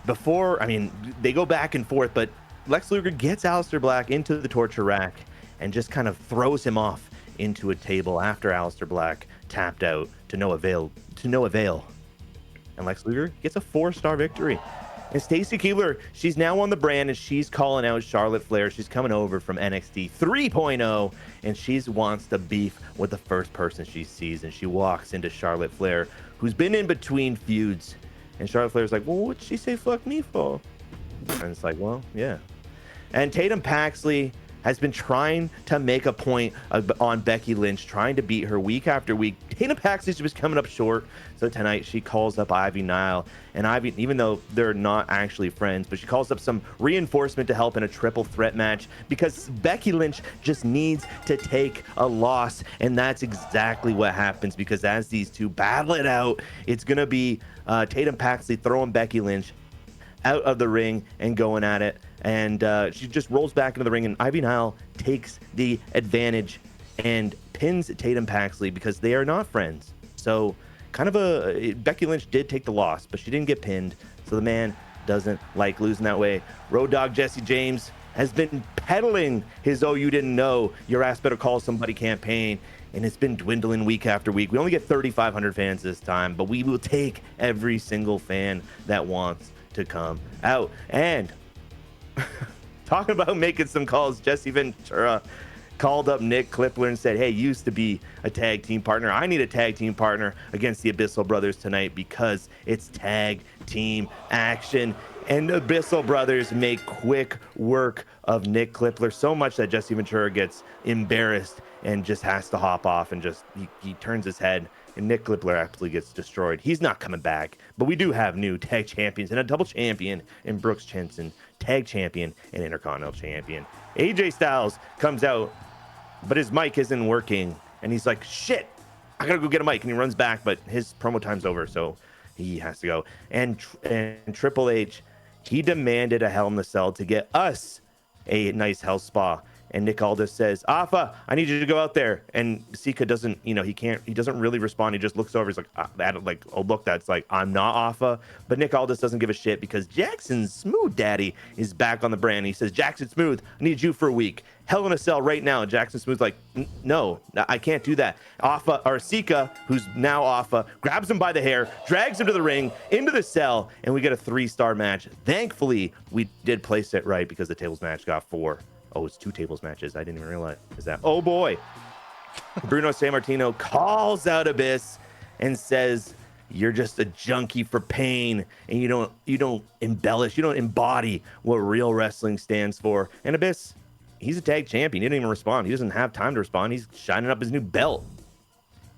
they go back and forth, but Lex Luger gets Aleister Black into the torture rack and just kind of throws him off into a table after Aleister Black tapped out to no avail. And Lex Luger gets a 4-star victory. And Stacy Keibler, she's now on the brand, and she's calling out Charlotte Flair. She's coming over from NXT 3.0, and she wants to beef with the first person she sees. And she walks into Charlotte Flair, who's been in between feuds. And Charlotte Flair's like, well, what'd she say fuck me for? And it's like, well, yeah. And Tatum Paxley has been trying to make a point on Becky Lynch, trying to beat her week after week. Tatum Paxley's just coming up short. So tonight she calls up Ivy Nile. And Ivy, even though they're not actually friends, but she calls up some reinforcement to help in a triple threat match, because Becky Lynch just needs to take a loss. And that's exactly what happens, because as these two battle it out, it's going to be Tatum Paxley throwing Becky Lynch out of the ring and going at it. And she just rolls back into the ring, and Ivy Nile takes the advantage and pins Tatum Paxley, because they are not friends. So kind of Becky Lynch did take the loss, but she didn't get pinned. So the man doesn't like losing that way. Road Dogg Jesse James has been peddling his "oh, you didn't know, your ass better call somebody" campaign, and it's been dwindling week after week. We only get 3,500 fans this time, but we will take every single fan that wants to come out. And talking about making some calls, Jesse Ventura called up Nick Clippler and said, hey, used to be a tag team partner. I need a tag team partner against the Abyssal Brothers tonight, because it's tag team action. And the Abyssal Brothers make quick work of Nick Clippler, so much that Jesse Ventura gets embarrassed and just has to hop off, and just he turns his head, and Nick Clippler actually gets destroyed. He's not coming back, but we do have new tag champions and a double champion in Brooks Jensen, tag champion and Intercontinental champion. AJ Styles comes out, but his mic isn't working, and he's like, shit, I gotta go get a mic. And he runs back, but his promo time's over, so he has to go. And Triple H, he demanded a Hell in the Cell to get us a nice Hell Spa. And Nick Aldis says, Alpha, I need you to go out there. And Sika doesn't, he doesn't really respond. He just looks over. He's like, oh, look, that's like, I'm not Alpha. But Nick Aldis doesn't give a shit, because Jackson Smooth Daddy is back on the brand. He says, Jackson Smooth, I need you for a week. Hell in a Cell right now. And Jackson Smooth's like, no, I can't do that. Alpha, or Sika, who's now Alpha, grabs him by the hair, drags him to the ring, into the cell, and we get a 3-star match. Thankfully, we did place it right, because the tables match got 4. Oh, it's 2 tables matches. I didn't even realize that. Oh boy. Bruno Sammartino calls out Abyss and says, you're just a junkie for pain, and you don't embellish, you don't embody what real wrestling stands for. And Abyss, he's a tag champion. He didn't even respond. He doesn't have time to respond. He's shining up his new belt.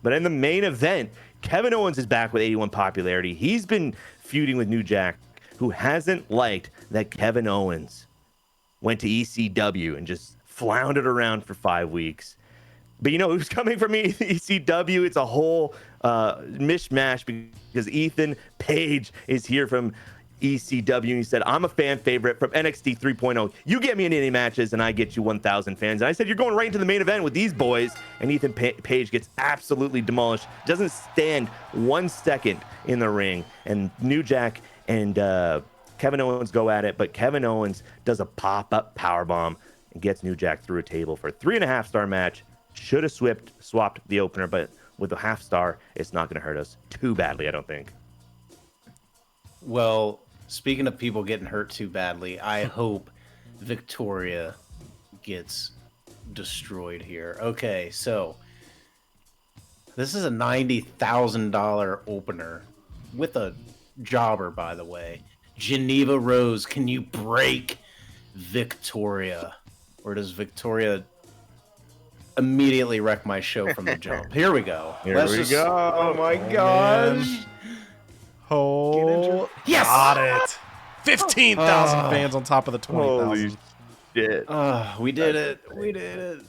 But in the main event, Kevin Owens is back with 81 popularity. He's been feuding with New Jack, who hasn't liked that Kevin Owens went to ECW and just floundered around for 5 weeks. But who's coming from ECW? It's a whole mishmash, because Ethan Page is here from ECW, and he said, I'm a fan favorite from NXT 3.0. You get me in any matches, and I get you 1,000 fans. And I said, you're going right into the main event with these boys. And Ethan Page gets absolutely demolished. Doesn't stand 1 second in the ring. And New Jack and Kevin Owens go at it, but Kevin Owens does a pop-up powerbomb and gets New Jack through a table for a 3.5-star match. Should have swapped the opener, but with a 0.5 star, it's not going to hurt us too badly, I don't think. Well, speaking of people getting hurt too badly, I hope Victoria gets destroyed here. Okay, so this is a $90,000 opener with a jobber, by the way. Geneva Rose, can you break Victoria? Or does Victoria immediately wreck my show from the jump? Here we go. Let's go. Oh my gosh. Oh, yes! Got it. 15,000 fans on top of the 20,000. Shit. We did it. We did it.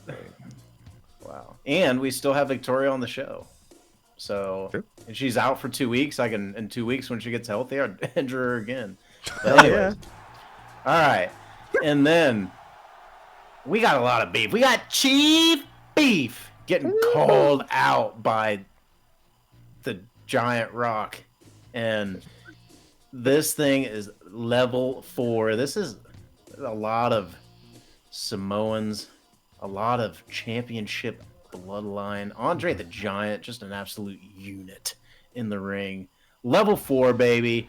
Wow. And we still have Victoria on the show. So, True. and she's out for 2 weeks. I can, in 2 weeks when she gets healthy, I'll injure her again. But anyways, all right. And then we got a lot of beef. We got Chief Beef getting called out by the Giant Rock. And this thing is level 4. This is a lot of Samoans, a lot of championship bloodline. Andre the Giant, just an absolute unit in the ring. Level 4, baby.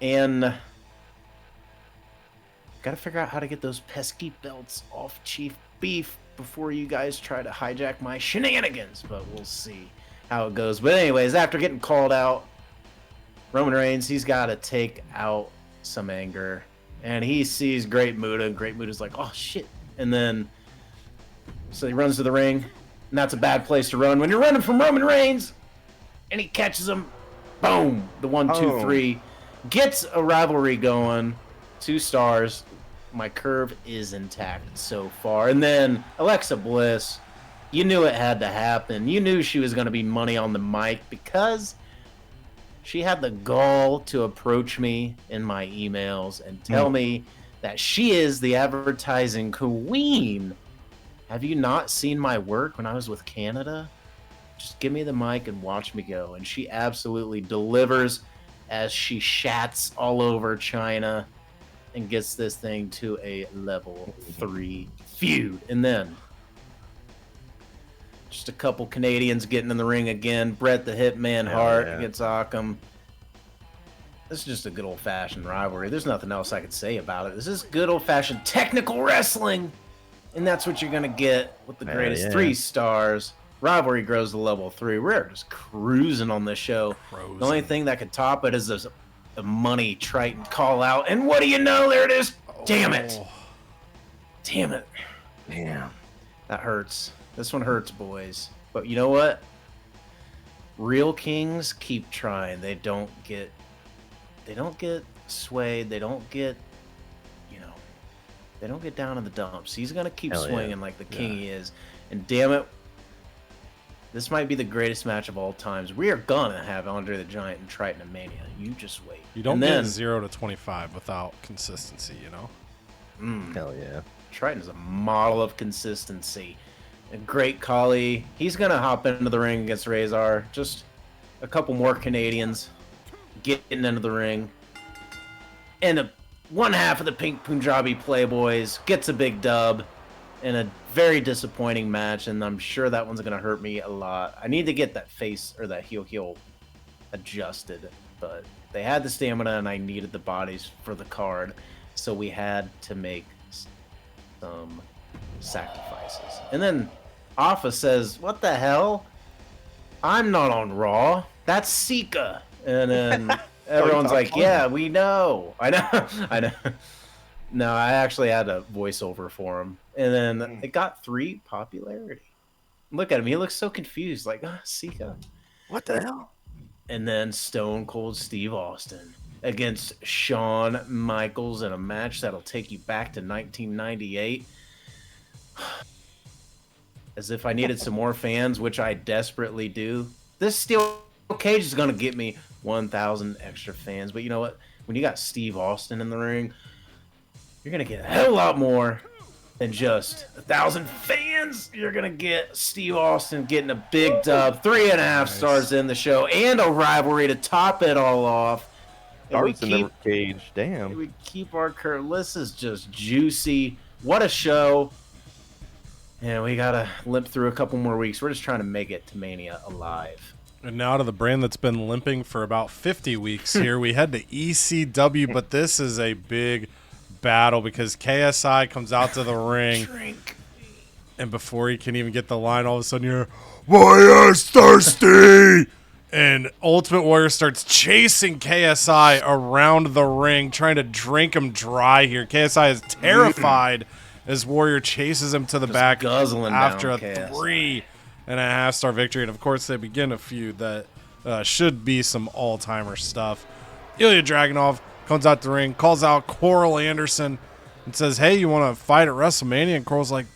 And gotta figure out how to get those pesky belts off Chief Beef before you guys try to hijack my shenanigans. But we'll see how it goes. But anyways, after getting called out, Roman Reigns, he's got to take out some anger. And he sees Great Muta, and Great Muta's like, oh, shit. And then, so he runs to the ring, and that's a bad place to run. When you're running from Roman Reigns, and he catches him, boom, the 1, 2, 3. Gets a rivalry going, 2 stars. My curve is intact so far. And then Alexa Bliss, you knew it had to happen. You knew she was going to be money on the mic because she had the gall to approach me in my emails and tell me that she is the advertising queen. Have you not seen my work when I was with Canada? Just give me the mic and watch me go. And she absolutely delivers as she shats all over China and gets this thing to a level 3 feud. And then just a couple Canadians getting in the ring again. Bret the Hitman Hart against Occam. This is just a good old-fashioned rivalry. There's nothing else I could say about it. This is good old-fashioned technical wrestling. And that's what you're going to get with the greatest 3 stars. Rivalry grows to level 3. We're just cruising on this show. The only thing that could top it is this a money Triton call out. And what do you know? There it is. Damn it. Damn it. Damn. That hurts. This one hurts, boys. But you know what? Real kings keep trying. They don't get swayed. They don't get, they don't get down in the dumps. He's going to keep swinging like the king he is. And damn it, this might be the greatest match of all times. We are going to have Andre the Giant and Triton of Mania. You just wait. You don't get 0 to 25 without consistency, Hell yeah. Triton's a model of consistency. A great collie. He's going to hop into the ring against Razor. Just a couple more Canadians getting into the ring. And one half of the Pink Punjabi Playboys gets a big dub in a very disappointing match, and I'm sure that one's going to hurt me a lot. I need to get that face or that heel adjusted, but they had the stamina and I needed the bodies for the card, so we had to make some sacrifices. And then Alpha says, what the hell? I'm not on Raw. That's Sika. And then everyone's like, yeah, we know. I know. No, I actually had a voiceover for him. And then it got 3 popularity. Look at him. He looks so confused. Like, Sika. What the hell? And then Stone Cold Steve Austin against Shawn Michaels in a match that'll take you back to 1998. As if I needed some more fans, which I desperately do. This steel cage is going to get me 1,000 extra fans. But you know what? When you got Steve Austin in the ring, you're going to get a hell of a lot more than just 1,000 fans. You're going to get Steve Austin getting a big dub, 3.5 stars in the show, and a rivalry to top it all off. And we keep in the cage. Damn. We keep our curve. This is just juicy. What a show. And we got to limp through a couple more weeks. We're just trying to make it to Mania alive. And now to the brand that's been limping for about 50 weeks here, we head to ECW, but this is a big battle because KSI comes out to the ring. And before he can even get the line, all of a sudden you're, my ass thirsty! And Ultimate Warrior starts chasing KSI around the ring, trying to drink him dry here. KSI is terrified as Warrior chases him to the back after a 3.5-star victory. And, of course, they begin a feud that should be some all-timer stuff. Ilya Dragunov comes out the ring, calls out Coral Anderson, and says, hey, you want to fight at WrestleMania? And Coral's like,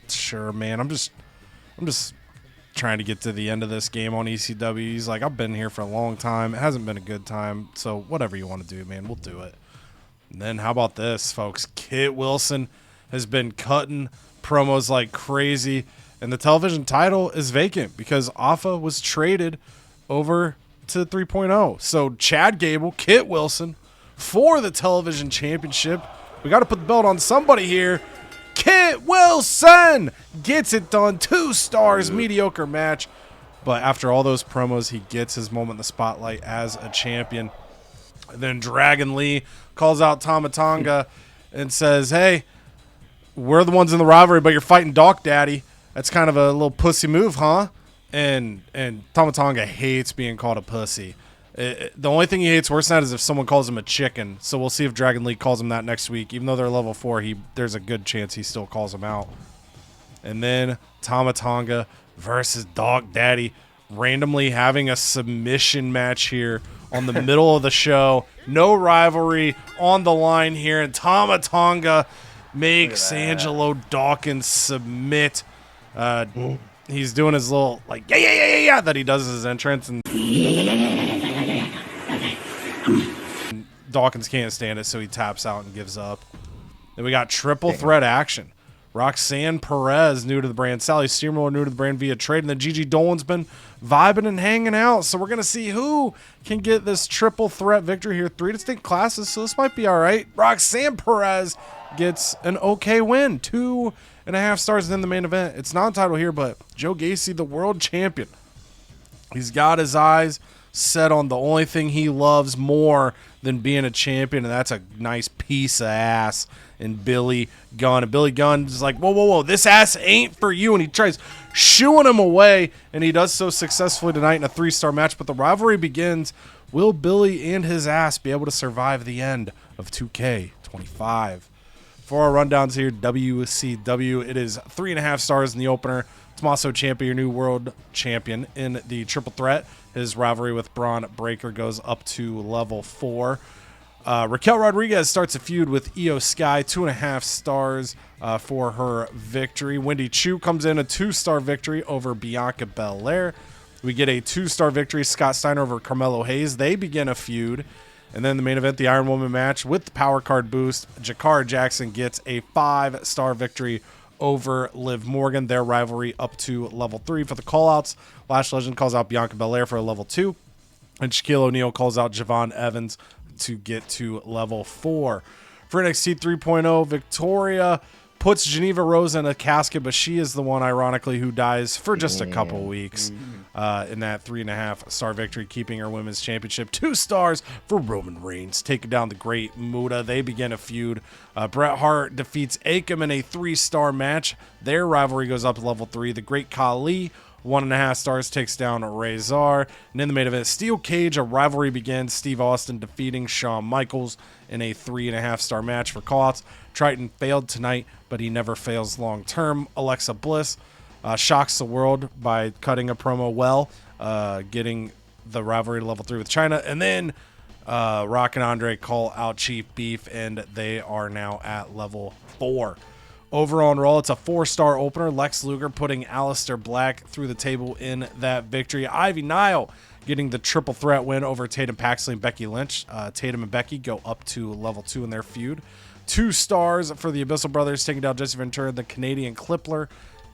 sure, man. I'm just trying to get to the end of this game on ECW. He's like, I've been here for a long time. It hasn't been a good time. So whatever you want to do, man, we'll do it. And then how about this, folks? Kit Wilson has been cutting promos like crazy, and the television title is vacant because Alpha was traded over to 3.0. So Chad Gable, Kit Wilson for the television championship. We got to put the belt on somebody here. Kit Wilson gets it done. 2 stars, mediocre match. But after all those promos, he gets his moment in the spotlight as a champion. And then Dragon Lee calls out Tama Tonga and says, hey, we're the ones in the rivalry, but you're fighting Doc Daddy. That's kind of a little pussy move, huh? And Tama Tonga hates being called a pussy. The only thing he hates worse than that is if someone calls him a chicken. So we'll see if Dragon Lee calls him that next week. Even though they're level 4, there's a good chance he still calls him out. And then Tama Tonga versus Doc Daddy, randomly having a submission match here on the middle of the show. No rivalry on the line here. And Tama Tonga makes Angelo Dawkins submit. He's doing his little, like, yeah, that he does as his entrance. And Dawkins can't stand it, so he taps out and gives up. Then we got triple threat action. Roxanne Perez, new to the brand. Sally Steamroller, new to the brand via trade. And then Gigi Dolan's been vibing and hanging out. So we're going to see who can get this triple threat victory here. 3 distinct classes, so this might be all right. Roxanne Perez gets an okay win. 2.5 stars in the main event. It's non-title here, but Joe Gacy, the world champion. He's got his eyes set on the only thing he loves more than being a champion, and that's a nice piece of ass in Billy Gunn. And Billy Gunn is like, whoa, this ass ain't for you, and he tries shooing him away, and he does so successfully tonight in a 3-star match. But the rivalry begins. Will Billy and his ass be able to survive the end of 2K25? For our rundowns here, WCW, it is 3.5 stars in the opener. Tommaso Ciampa, your new world champion in the triple threat. His rivalry with Braun Breaker goes up to level 4. Raquel Rodriguez starts a feud with Io Sky, 2.5 stars for her victory. Wendy Chu comes in a 2-star victory over Bianca Belair. We get a 2-star victory, Scott Steiner over Carmelo Hayes. They begin a feud. And then the main event, the Iron Woman match with the power card boost. Jakara Jackson gets a 5-star victory over Liv Morgan. Their rivalry up to level 3 for the callouts. Lash Legend calls out Bianca Belair for a level 2. And Shaquille O'Neal calls out Javon Evans to get to level 4. For NXT 3.0, Victoria puts Geneva Rose in a casket, but she is the one, ironically, who dies for just a couple weeks in that 3.5-star victory, keeping her women's championship. 2 stars for Roman Reigns, taking down the Great Muta. They begin a feud. Bret Hart defeats Akam in a 3-star match. Their rivalry goes up to level 3. The Great Khali, 1.5 stars, takes down Razor. And in the main event, Steel Cage, a rivalry begins. Steve Austin defeating Shawn Michaels in a 3.5-star match for callouts. Triton failed tonight, but he never fails long term. Alexa Bliss shocks the world by cutting a promo well, getting the rivalry to level 3 with China. And then Rock and Andre call out Chief Beef, and they are now at level 4. Overall on Raw, it's a 4-star opener. Lex Luger putting Aleister Black through the table in that victory. Ivy Nile getting the triple threat win over Tatum Paxley and Becky Lynch. Tatum and Becky go up to level 2 in their feud. 2 stars for the Abyssal Brothers, taking down Jesse Ventura, the Canadian Clippler,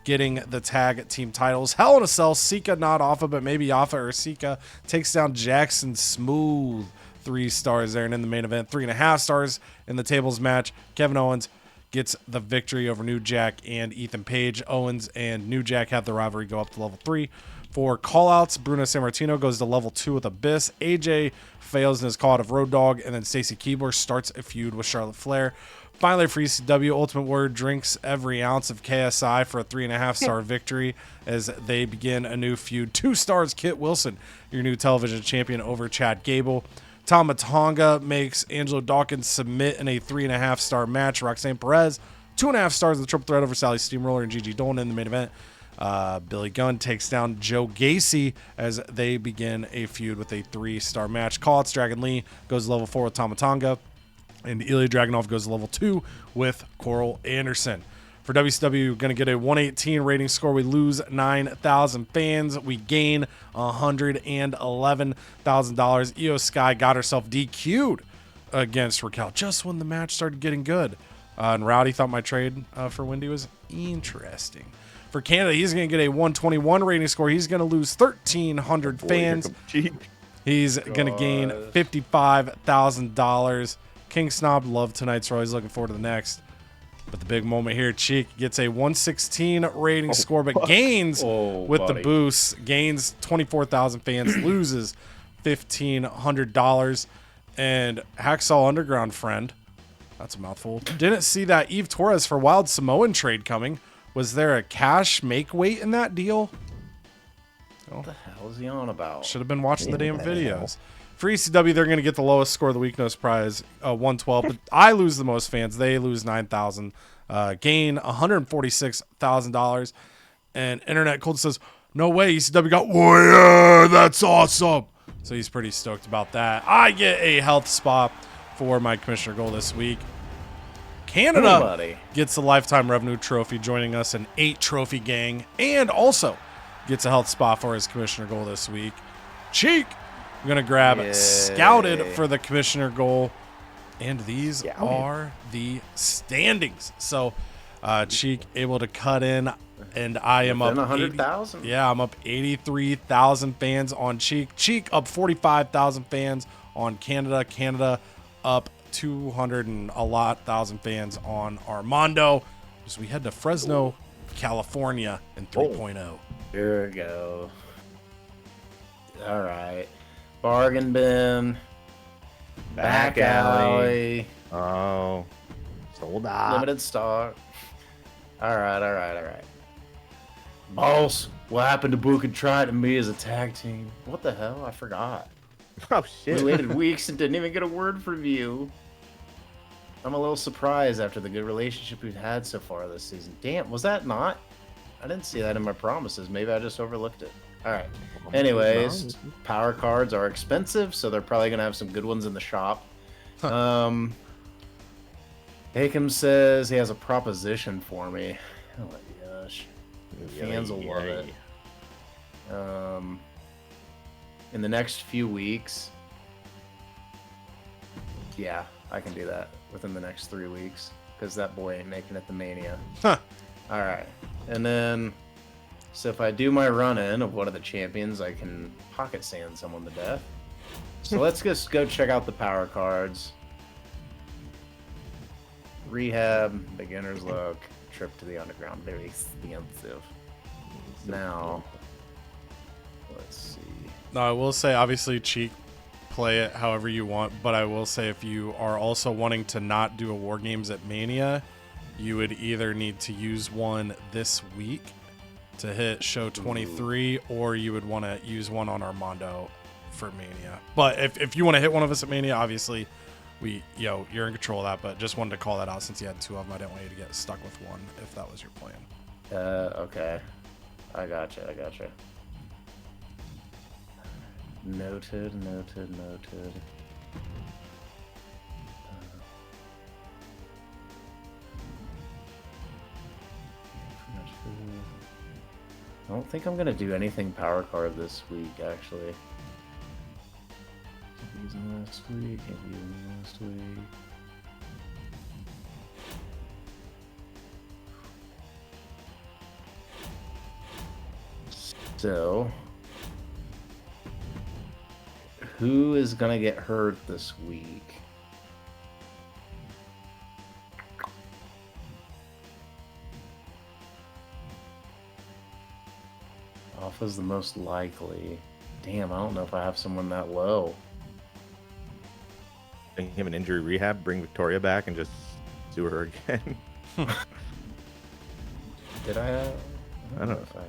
getting the tag team titles. Hell in a Cell, Sika, not Alpha, but maybe Alpha or Sika, takes down Jackson Smooth. 3 stars there. And in the main event, 3.5 stars in the tables match. Kevin Owens gets the victory over New Jack and Ethan Page. Owens and New Jack have the rivalry go up to level 3. For callouts, Bruno Sammartino goes to level 2 with Abyss. AJ fails in his call out of Road Dogg, and then Stacy Keibler starts a feud with Charlotte Flair. Finally, for ECW, Ultimate Warrior drinks every ounce of KSI for a 3.5-star victory as they begin a new feud. 2 stars, Kit Wilson, your new television champion, over Chad Gable. Tama Tonga makes Angelo Dawkins submit in a 3.5-star match. Roxanne Perez, 2.5 stars in the triple threat over Sally Steamroller and Gigi Dolan in the main event. Billy Gunn takes down Joe Gacy as they begin a feud with a 3-star match. Callouts, Dragon Lee goes to level 4 with Tama Tonga, and Ilya Dragunov goes to level 2 with Coral Anderson. For WCW, going to get a 118 rating score. We lose 9,000 fans. We gain $111,000. Io Sky got herself DQ'd against Raquel just when the match started getting good. And Rowdy thought my trade for Wendy was interesting. For Canada, he's going to get a 121 rating score. He's going to lose 1,300 fans. He's going to gain $55,000. King Snob loved tonight's Raw. He's looking forward to the next. But the big moment here, Cheek gets a 116 rating score, but gains with the boost. Gains 24,000 fans, loses $1,500. And Hacksaw Underground friend, that's a mouthful, didn't see that Eve Torres for Wild Samoan trade coming. Was there a cash make weight in that deal? What the hell is he on about? Should have been watching the damn videos. For ECW, they're going to get the lowest score of the week, no surprise, 112. But I lose the most fans. They lose 9,000. Gain $146,000. And Internet Cold says, no way, ECW got Warrior. That's awesome. So he's pretty stoked about that. I get a health spot for my Commissioner goal this week. Canada gets a Lifetime Revenue Trophy, joining us an 8-trophy gang, and also gets a health spot for his Commissioner goal this week. Cheek, I'm going to grab Scouted for the Commissioner goal, and these are the standings. So Cheek able to cut in, and I am up 100,000. Yeah, I'm up 83,000 fans on Cheek. Cheek up 45,000 fans on Canada. Canada up 200 and a lot thousand fans on Armando. As we head to Fresno, California in 3.0. Here we go. All right. Bargain bin. Back alley. Oh. Sold out. Limited stock. All right. Boss, what happened to Book and Tried and me as a tag team? What the hell? I forgot. Oh, shit. We waited weeks and didn't even get a word from you. I'm a little surprised after the good relationship we've had so far this season. Damn, was that not? I didn't see that in my promises. Maybe I just overlooked it. All right. Anyways, power cards are expensive, so they're probably going to have some good ones in the shop. Hakam says he has a proposition for me. Oh my gosh. The fans will love it. In the next few weeks, yeah, I can do that within the next 3 weeks because that boy ain't making it to Mania. Huh. All right. And then, so if I do my run-in of one of the champions, I can pocket sand someone to death. So let's just go check out the power cards. Rehab, beginner's luck, trip to the underground, very expensive. Now, let's see. No, I will say, obviously, Cheek, play it however you want, but I will say if you are also wanting to not do a War Games at Mania, you would either need to use one this week to hit show 23, or you would want to use one on Armando for Mania. But if you want to hit one of us at Mania, obviously, you're in control of that, but just wanted to call that out since you had two of them. I didn't want you to get stuck with one if that was your plan. Okay. I gotcha. Noted. I don't think I'm gonna do anything power card this week, actually. Can't use them last week. So, who is gonna get hurt this week? Alpha's the most likely. Damn, I don't know if I have someone that low. Bring him an injury rehab, bring Victoria back, and just sue her again. Did I? I don't know if I.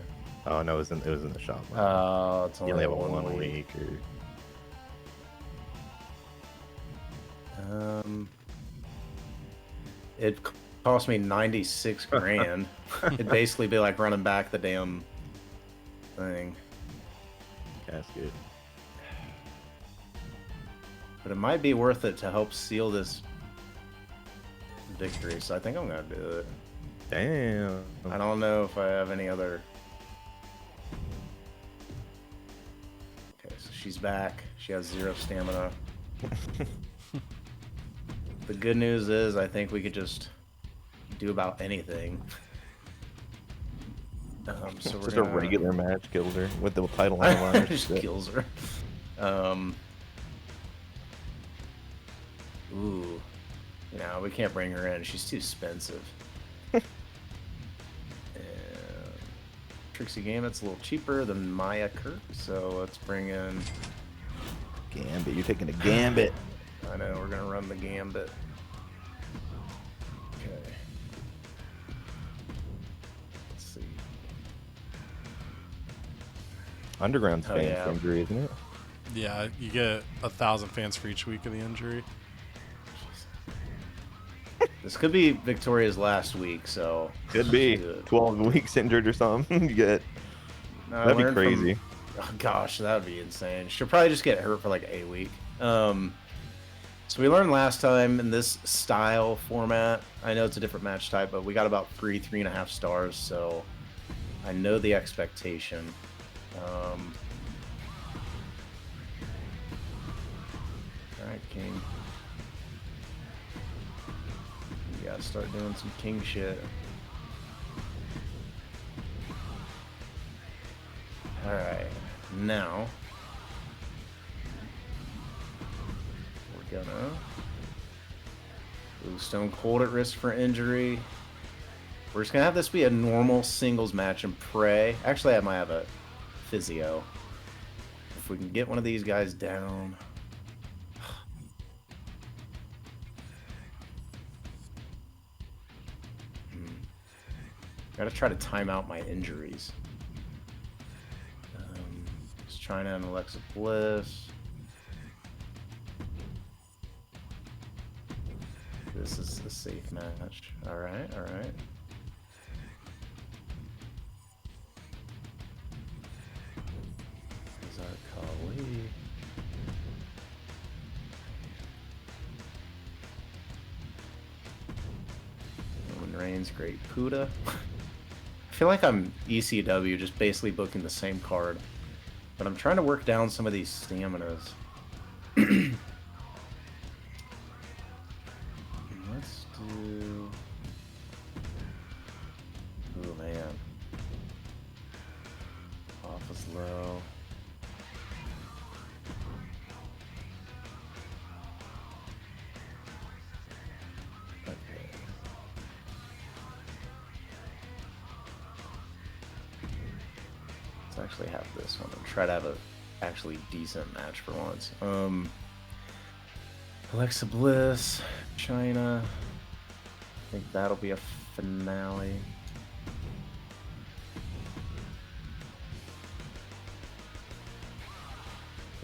Oh no, it was in the shop. Oh, it's only have one week. It cost me 96 grand. It'd basically be like running back the damn thing. Casket. But it might be worth it to help seal this victory, so I think I'm gonna do it. Damn. I don't know if I have any other. Okay, so she's back. She has 0 stamina. The good news is I think we could just do about anything. So we're Just gonna... a regular match kills her with the title on the line. Just kills her. Ooh. No, we can't bring her in. She's too expensive. Trixie Gambit's a little cheaper than Maya Kirk, so let's bring in... Gambit, you're taking a Gambit. I know, we're gonna run the Gambit. Okay. Let's see. Underground's fans yeah. for injury, isn't it? Yeah, you get 1,000 fans for each week of the injury. This could be Victoria's last week, so... Could be. 12 weeks injured or something. You get... That'd be crazy. Oh, gosh, that would be insane. She'll probably just get hurt for like a week. So we learned last time in this style format, I know it's a different match type, but we got about 3.5 stars, so I know the expectation. Alright, King. You gotta start doing some King shit. Alright, now we're gonna... Ooh, Stone Cold at risk for injury. We're just gonna have this be a normal singles match and pray. Actually, I might have a physio. If we can get one of these guys down. Gotta try to time out my injuries. Just trying to Alexa Bliss. This is a safe match. Alright, alright. Kali. Roman Reigns, Great Puda. I feel like I'm ECW, just basically booking the same card. But I'm trying to work down some of these staminas. Let's do... Oh, man. Off is low. Actually have this one and try to have a actually decent match for once. Alexa Bliss, China. I think that'll be a finale.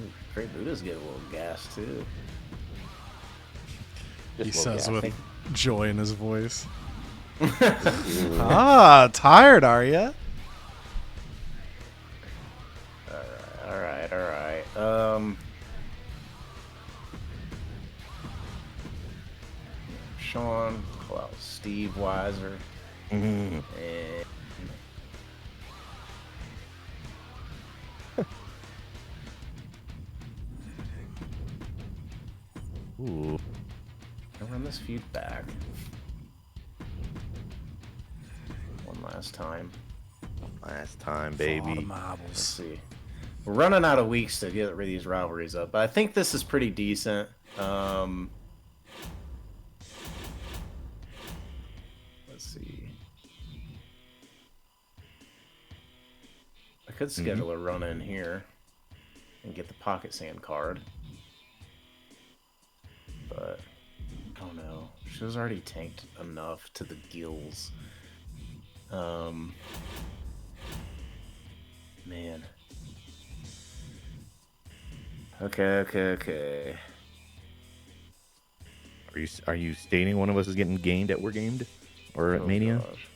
Ooh, Great Buddha's getting a little gas too. He says with joy in his voice. Ah, tired, are ya? Alright. Sean, call out Steve Weiser. And Ooh. I'll run this feud back. One last time. Last time, baby. Let's see. We're running out of weeks to get rid of these rivalries up, but I think this is pretty decent. Let's see. I could schedule a run in here and get the pocket sand card. But I don't know. She was already tanked enough to the gills. Man. Okay. Are you stating one of us is getting gained at We're Gamed? Or at Mania? Gosh.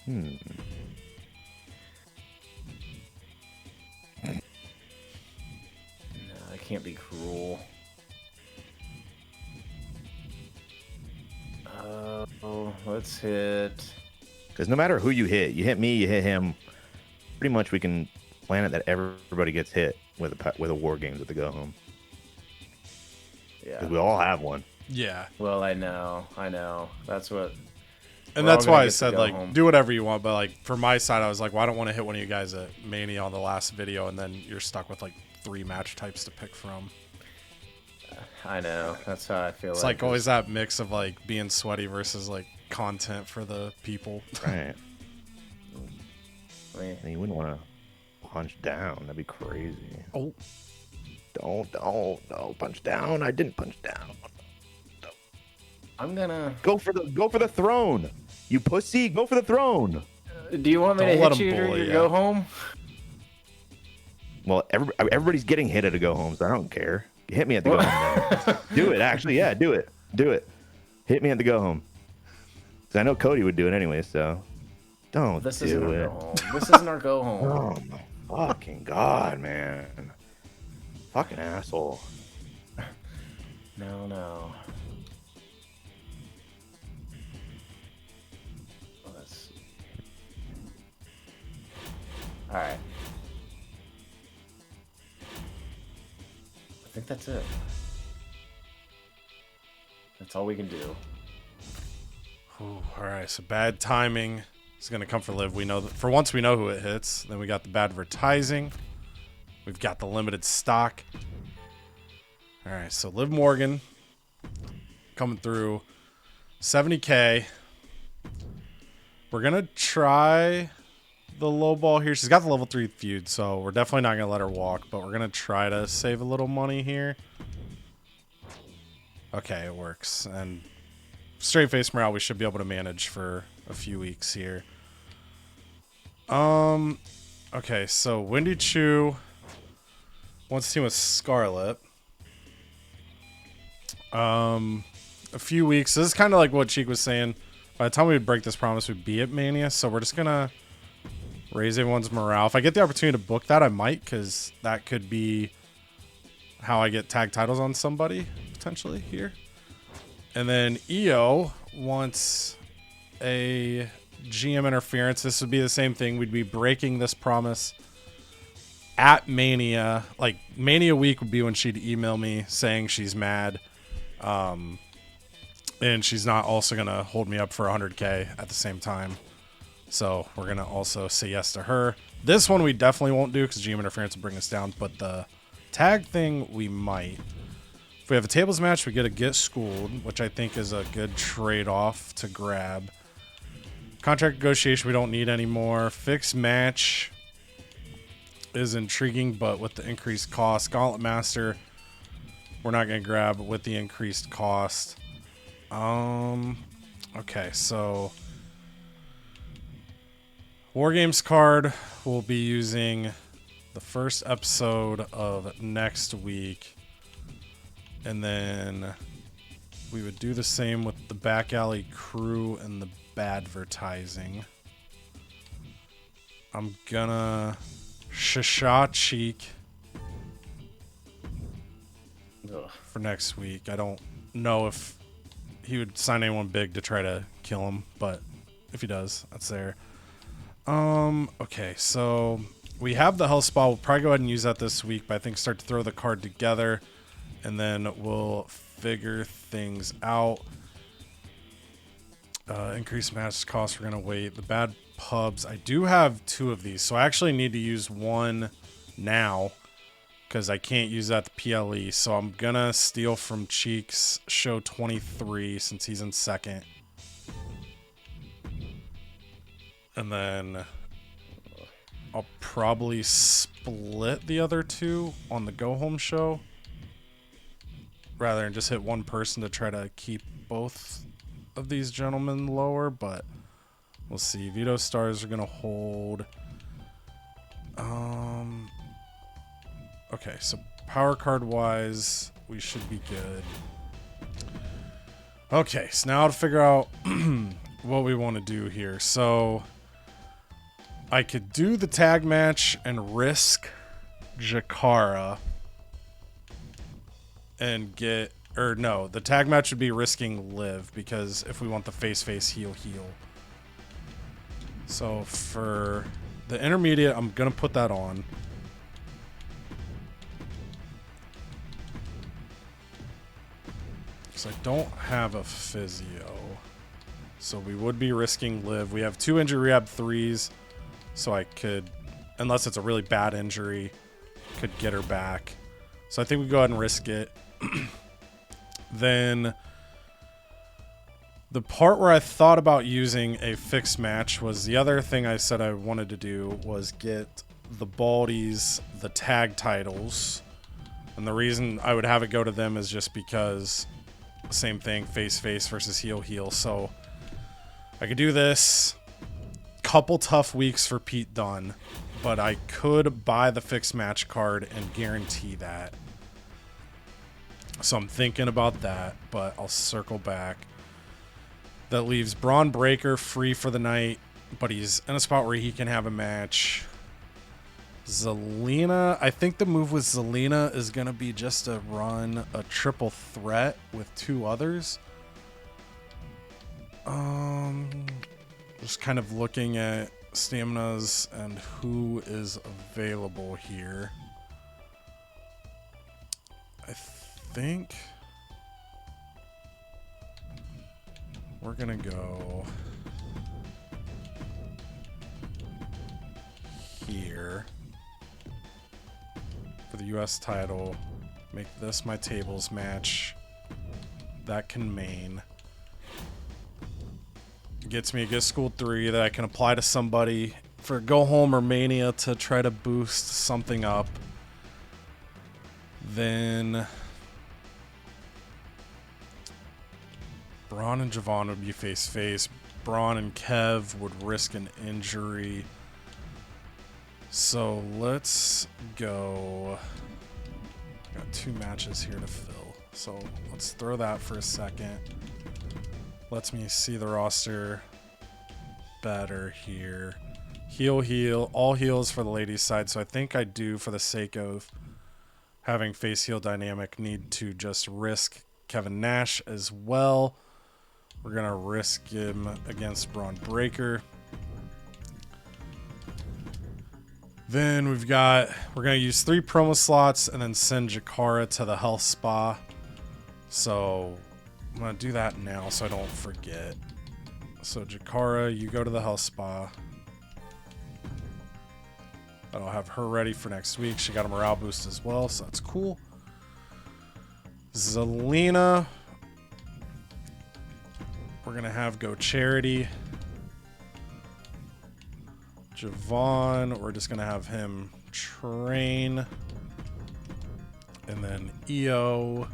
No, I can't be cruel. Oh, let's hit. Because no matter who you hit me, you hit him. Pretty much we can plan it that everybody gets hit with a war games with the go home. Yeah. Because we all have one. Yeah. Well, I know. That's what. And that's why I said, like, home. Do whatever you want. But, like, for my side, I was like, well, I don't want to hit one of you guys at Mania on the last video, and then you're stuck with, like, 3 match types to pick from. I know. That's how I feel. It's like always that mix of, like, being sweaty versus, like, content for the people. Right. You wouldn't want to punch down. That'd be crazy. Oh. Don't punch down. I didn't punch down. I'm gonna go for the throne. You pussy, go for the throne. Do you want me to hit you or go home? Well, everybody's getting hit at a go home, so I don't care. Hit me at the go home. Do it, actually. Yeah, do it. Hit me at the go home. Because I know Cody would do it anyway, so don't this do isn't it. Our go home. This isn't our go home. Oh my fucking god, man. Fucking asshole. No. Let's see. All right. I think that's it. That's all we can do. Ooh, all right, so bad timing is going to come for Liv. We know that for once we know who it hits. Then we got the bad advertising. We've got the limited stock. All right, so Liv Morgan coming through 70K. We're going to try the low ball here. She's got the level 3 feud, so we're definitely not going to let her walk, but we're going to try to save a little money here. Okay, it works. And straight face morale we should be able to manage for a few weeks here. Okay, so Wendy Chu wants to team with Scarlett. A few weeks. This is kind of like what Cheek was saying. By the time we would break this promise, we'd be at Mania. So we're just going to raise everyone's morale. If I get the opportunity to book that, I might, because that could be how I get tag titles on somebody, potentially, here. And then EO wants a GM interference. This would be the same thing. We'd be breaking this promise at Mania. Like, Mania week would be when she'd email me saying she's mad. And she's not also going to hold me up for 100K at the same time. So we're going to also say yes to her. This one we definitely won't do because GM interference will bring us down. But the tag thing, we might. If we have a tables match, we get a get schooled, which I think is a good trade-off to grab. Contract negotiation, we don't need anymore. Fixed match is intriguing, but with the increased cost. Gauntlet Master, we're not going to grab with the increased cost. Okay, so War Games card we'll be using the first episode of next week. And then we would do the same with the back alley crew and the badvertising. I'm gonna Shasha Cheek for next week. I don't know if he would sign anyone big to try to kill him, but if he does, that's there. Okay, so we have the Hell Spa. We'll probably go ahead and use that this week, but I think start to throw the card together, and then we'll figure things out. Increased match cost, we're going to wait. The bad pubs, I do have 2 of these, so I actually need to use one now because I can't use that to PLE. So I'm going to steal from Cheeks show 23 since he's in second. And then I'll probably split the other 2 on the go home show rather than just hit one person to try to keep both of these gentlemen lower, but we'll see. Veto stars are going to hold. Okay, so power card wise, we should be good. Okay, so now to figure out what we want to do here. So I could do the tag match and risk Jakara and get, or no, the tag match would be risking Liv, because if we want the face heel. So for the intermediate, I'm gonna put that on. Because I don't have a physio. So we would be risking Liv. We have 2 injury rehab 3s. So I could, unless it's a really bad injury, could get her back. So I think we go ahead and risk it. Then the part where I thought about using a fixed match was the other thing I said I wanted to do was get the Baldies the tag titles. And the reason I would have it go to them is just because same thing, face versus heel. So I could do this. Couple tough weeks for Pete Dunne, but I could buy the fixed match card and guarantee that. So I'm thinking about that, but I'll circle back. That leaves Braun Breaker free for the night, but he's in a spot where he can have a match. Zelina, I think the move with Zelina is going to be just to run a triple threat with 2 others. Just kind of looking at staminas and who is available here. I think we're gonna go here for the US title. Make this my tables match. That can main. Gets me a Get School 3 that I can apply to somebody for Go Home or Mania to try to boost something up. Then Braun and Javon would be face. Braun and Kev would risk an injury. So let's go. Got 2 matches here to fill. So let's throw that for a second. Lets me see the roster better here. Heel, all heels for the ladies side. So I think I do, for the sake of having face heel dynamic, need to just risk Kevin Nash as well. We're going to risk him against Braun Breaker. Then we're going to use 3 promo slots and then send Jakara to the health spa. So I'm going to do that now so I don't forget. So Jakara, you go to the health spa. That'll have her ready for next week. She got a morale boost as well, so that's cool. Zelina, we're going to have go charity. Javon, we're just going to have him train. And then EO,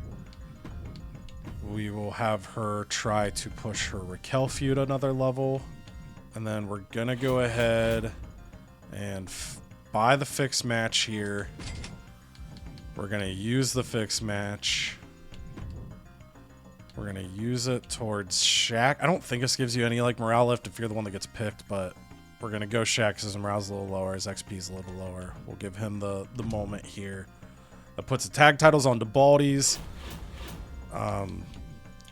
we will have her try to push her Raquel feud another level. And then we're going to go ahead and buy the fixed match here. We're going to use the fixed match. We're going to use it towards Shaq. I don't think this gives you any like morale lift if you're the one that gets picked, but we're going to go Shaq because his morale's a little lower. His XP is a little lower. We'll give him the moment here. That puts the tag titles on Baldies.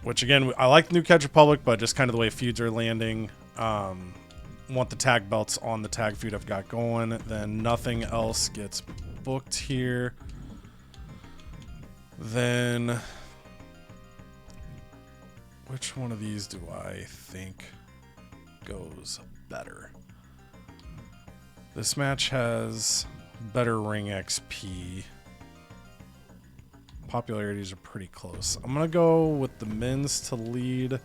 Which again, I like New Catch Republic, but just kind of the way feuds are landing. Want the tag belts on the tag feud I've got going. Then nothing else gets booked here. Then which one of these do I think goes better? This match has better ring XP. Popularities are pretty close. I'm gonna go with the men's to lead.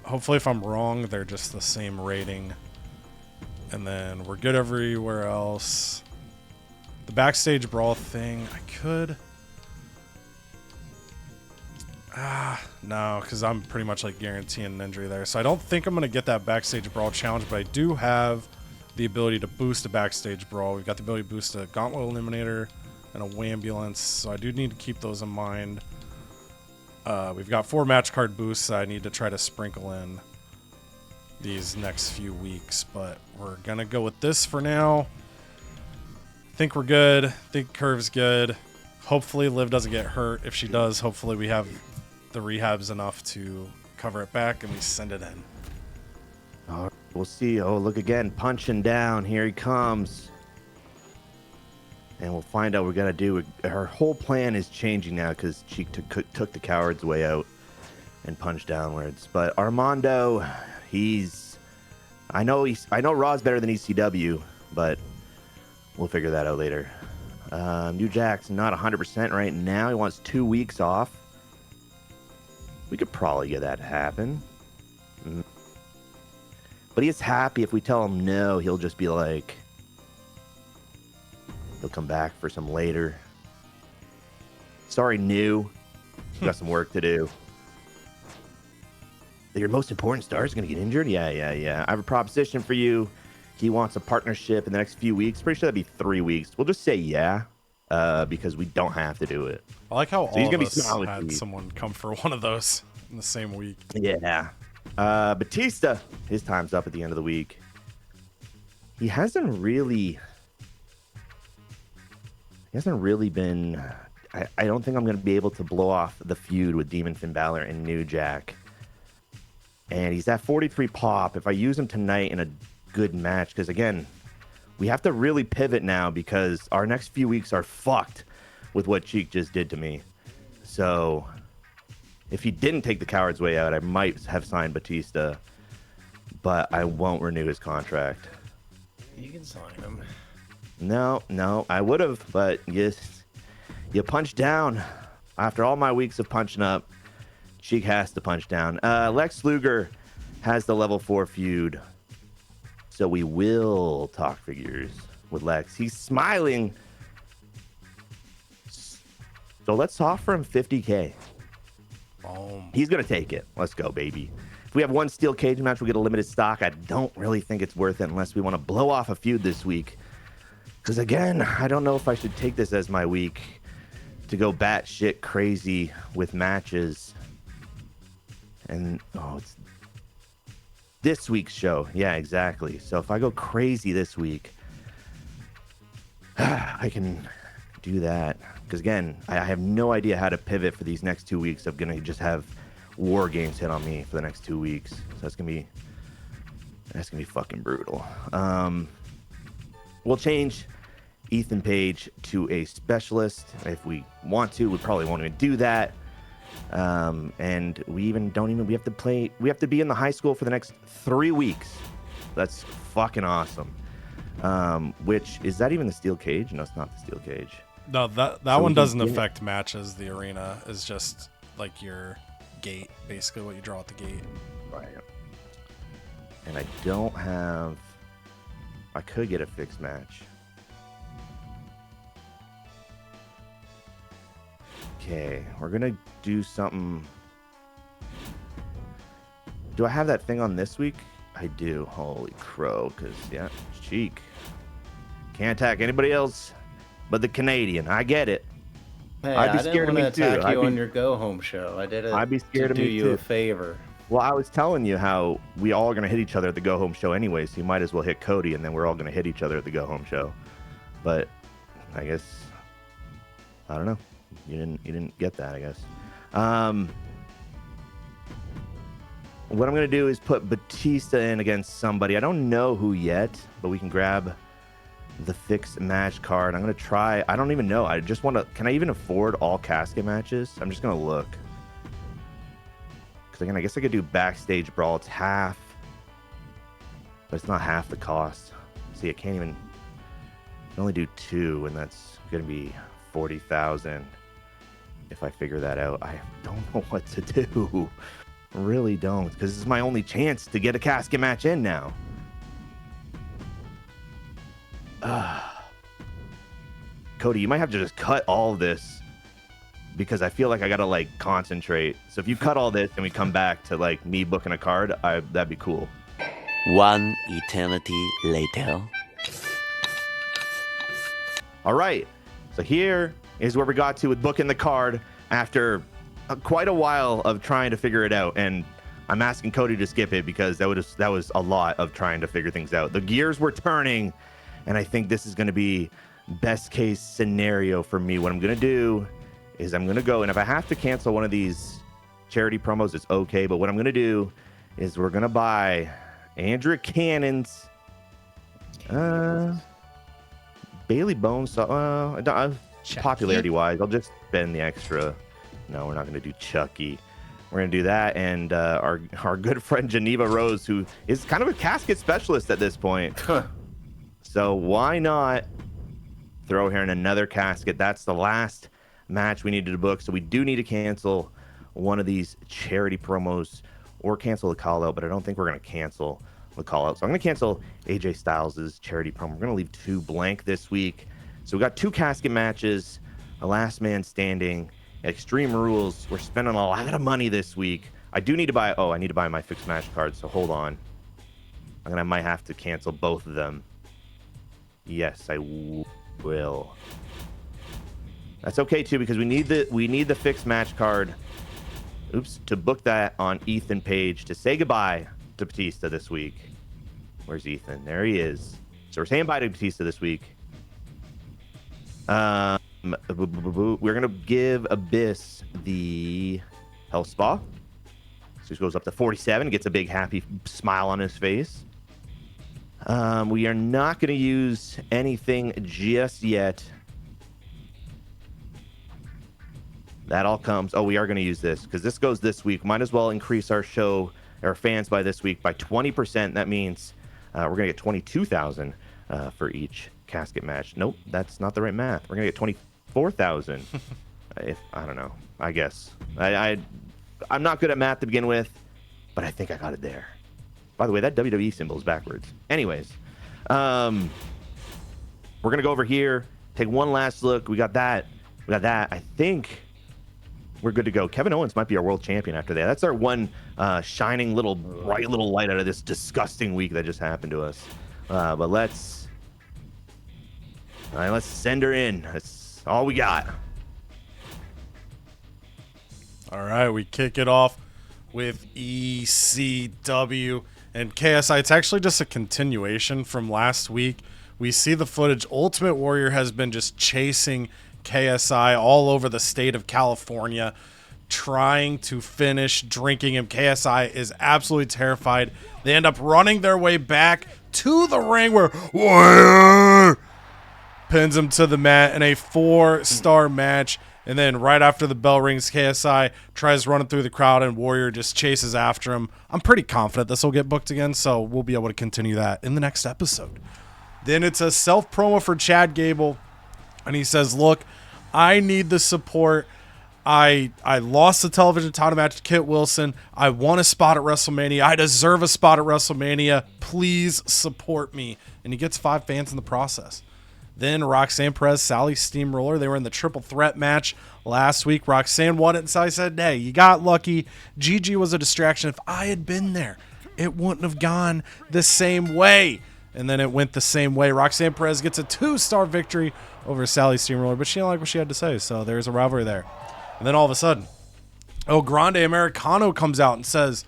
Hopefully if I'm wrong, they're just the same rating. And then we're good everywhere else. The backstage brawl thing, I could... no, because I'm pretty much like guaranteeing an injury there. So I don't think I'm going to get that backstage brawl challenge, but I do have the ability to boost a backstage brawl. We've got the ability to boost a gauntlet eliminator and a Wambulance, so I do need to keep those in mind. We've got 4 match card boosts that I need to try to sprinkle in. these next few weeks, but we're gonna go with this for now. Think we're good. Think Curve's good. Hopefully Liv doesn't get hurt. If she does, hopefully we have the rehabs enough to cover it back and we send it in. All right, we'll see. Oh, look again, punching down. Here he comes. And we'll find out what we're gonna do. Her whole plan is changing now because she took the coward's way out and punched downwards. But Armando, I know Raw's better than ECW, but we'll figure that out later. New Jack's not 100% right now. He wants 2 weeks off. We could probably get that to happen. But he's happy if we tell him no, he'll just be like, he'll come back for some later. Sorry, new. You got some work to do. Your most important star is going to get injured? Yeah. I have a proposition for you. He wants a partnership in the next few weeks. Pretty sure that'd be 3 weeks. We'll just say yeah, because we don't have to do it. I like how all of us had someone come for one of those in the same week. Yeah. Batista, his time's up at the end of the week. He hasn't really been... I don't think I'm going to be able to blow off the feud with Demon Finn Balor and New Jack. And he's at 43 pop. If I use him tonight in a good match, because again, we have to really pivot now because our next few weeks are fucked with what Cheek just did to me. So if he didn't take the coward's way out, I might have signed Batista, but I won't renew his contract. You can sign him. No, I would have, but you punch down. After all my weeks of punching up, Cheek has to punch down. Lex Luger has the level 4 feud. So we will talk figures with Lex. He's smiling. So let's offer him 50K. He's going to take it. Let's go, baby. If we have one steel cage match, we get a limited stock. I don't really think it's worth it unless we want to blow off a feud this week. Because again, I don't know if I should take this as my week to go batshit crazy with matches. And, it's this week's show. Yeah, exactly. So if I go crazy this week, I can do that. Because again, I have no idea how to pivot for these next 2 weeks. I'm going to just have war games hit on me for the next 2 weeks. So that's going to be fucking brutal. We'll change Ethan Page to a specialist if we want to. We probably won't even do that. And we have to be in the high school for the next 3 weeks. That's fucking awesome. Which is that even the steel cage? No, it's not the steel cage. No, that one doesn't affect matches. The arena is just like your gate, basically what you draw at the gate. Right. And I could get a fixed match. Okay, we're gonna do something. Do I have that thing on this week? I do. Holy crow, because yeah, Cheek can't attack anybody else but the Canadian. I get it. Hey, I didn't want to attack you on your go home show. I did it. I'd be scared to of me do you too. A favor. Well, I was telling you how we all are gonna hit each other at the go home show anyway, so you might as well hit Cody, and then we're all gonna hit each other at the go home show. But I guess I don't know. You didn't get that, I guess. What I'm gonna do is put Batista in against somebody. I don't know who yet, but we can grab the fixed match card. I'm gonna try. I don't even know. I just want to. Can I even afford all casket matches? I'm just gonna look. Because again, I guess I could do backstage brawl. It's half, but it's not half the cost. See, I can't even. I can only do 2, and that's gonna be 40,000. If I figure that out, I don't know what to do. Really don't, because this is my only chance to get a casket match in now. Cody, you might have to just cut all this because I feel like I gotta like concentrate. So if you cut all this and we come back to like me booking a card, that'd be cool. One eternity later. All right, so here is where we got to with booking the card after quite a while of trying to figure it out. And I'm asking Cody to skip it because that was a lot of trying to figure things out. The gears were turning, and I think this is going to be best case scenario for me. What I'm going to do is I'm going to go, and if I have to cancel one of these charity promos, it's okay. But what I'm going to do is we're going to buy Andrea Cannon's Bailey Bones. Popularity wise, I'll just spend the extra. No, we're not going to do Chucky. We're going to do that, and our good friend Geneva Rose, who is kind of a casket specialist at this point. So why not throw her in another casket? That's the last match we needed to book, so we do need to cancel one of these charity promos or cancel the call-out, but I don't think we're going to cancel the call-out. So I'm going to cancel AJ Styles' charity promo. We're going to leave 2 blank this week. So we got 2 casket matches, a last man standing, Extreme Rules. We're spending a lot of money this week. I do need to buy. I need to buy my fixed match card. So hold on. I might have to cancel both of them. Yes, I will. That's okay too, because we need the fixed match card. Oops, to book that on Ethan Page to say goodbye to Batista this week. Where's Ethan? There he is. So we're saying bye to Batista this week. We're gonna give Abyss the health spa. So he goes up to 47, gets a big happy smile on his face. We are not gonna use anything just yet. That all comes. Oh, we are gonna use this because this goes this week. Might as well increase our fans by this week by 20%. That means we're gonna get 22,000 for each casket match. Nope, that's not the right math. We're gonna get 24,000. If I don't know, I guess I'm not good at math to begin with, but I think I got it there. By the way, that WWE symbol is backwards. Anyways, we're gonna go over here, take one last look. We got that. I think we're good to go. Kevin Owens might be our world champion after that. That's our one shining little bright little light out of this disgusting week that just happened to us. But let's send her in. That's all we got. All right, we kick it off with ECW and KSI. It's actually just a continuation from last week. We see the footage. Ultimate Warrior has been just chasing KSI all over the state of California, trying to finish drinking him. KSI is absolutely terrified. They end up running their way back to the ring where Warrior pins him to the mat in a 4-star match. And then right after the bell rings, KSI tries running through the crowd and Warrior just chases after him. I'm pretty confident this will get booked again, so we'll be able to continue that in the next episode. Then it's a self-promo for Chad Gable, and he says, look, I need the support. I lost the television title match to Kit Wilson. I want a spot at WrestleMania. I deserve a spot at WrestleMania. Please support me. And he gets 5 fans in the process. Then Roxanne Perez, Sally Steamroller. They were in the triple threat match last week. Roxanne won it, and Sally said, hey, you got lucky. Gigi was a distraction. If I had been there, it wouldn't have gone the same way. And then it went the same way. Roxanne Perez gets a 2-star victory over Sally Steamroller, but she didn't like what she had to say, so there's a rivalry there. And then all of a sudden, Grande Americano comes out and says,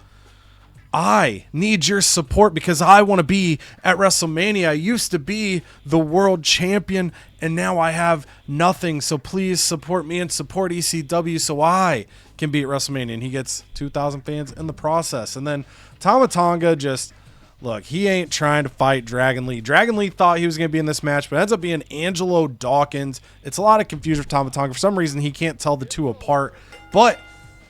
I need your support because I want to be at WrestleMania. I used to be the world champion, and now I have nothing. So please support me and support ECW so I can be at WrestleMania. And he gets 2,000 fans in the process. And then Tama Tonga just, look, he ain't trying to fight Dragon Lee. Dragon Lee thought he was going to be in this match, but it ends up being Angelo Dawkins. It's a lot of confusion for Tama Tonga. For some reason, he can't tell the two apart. But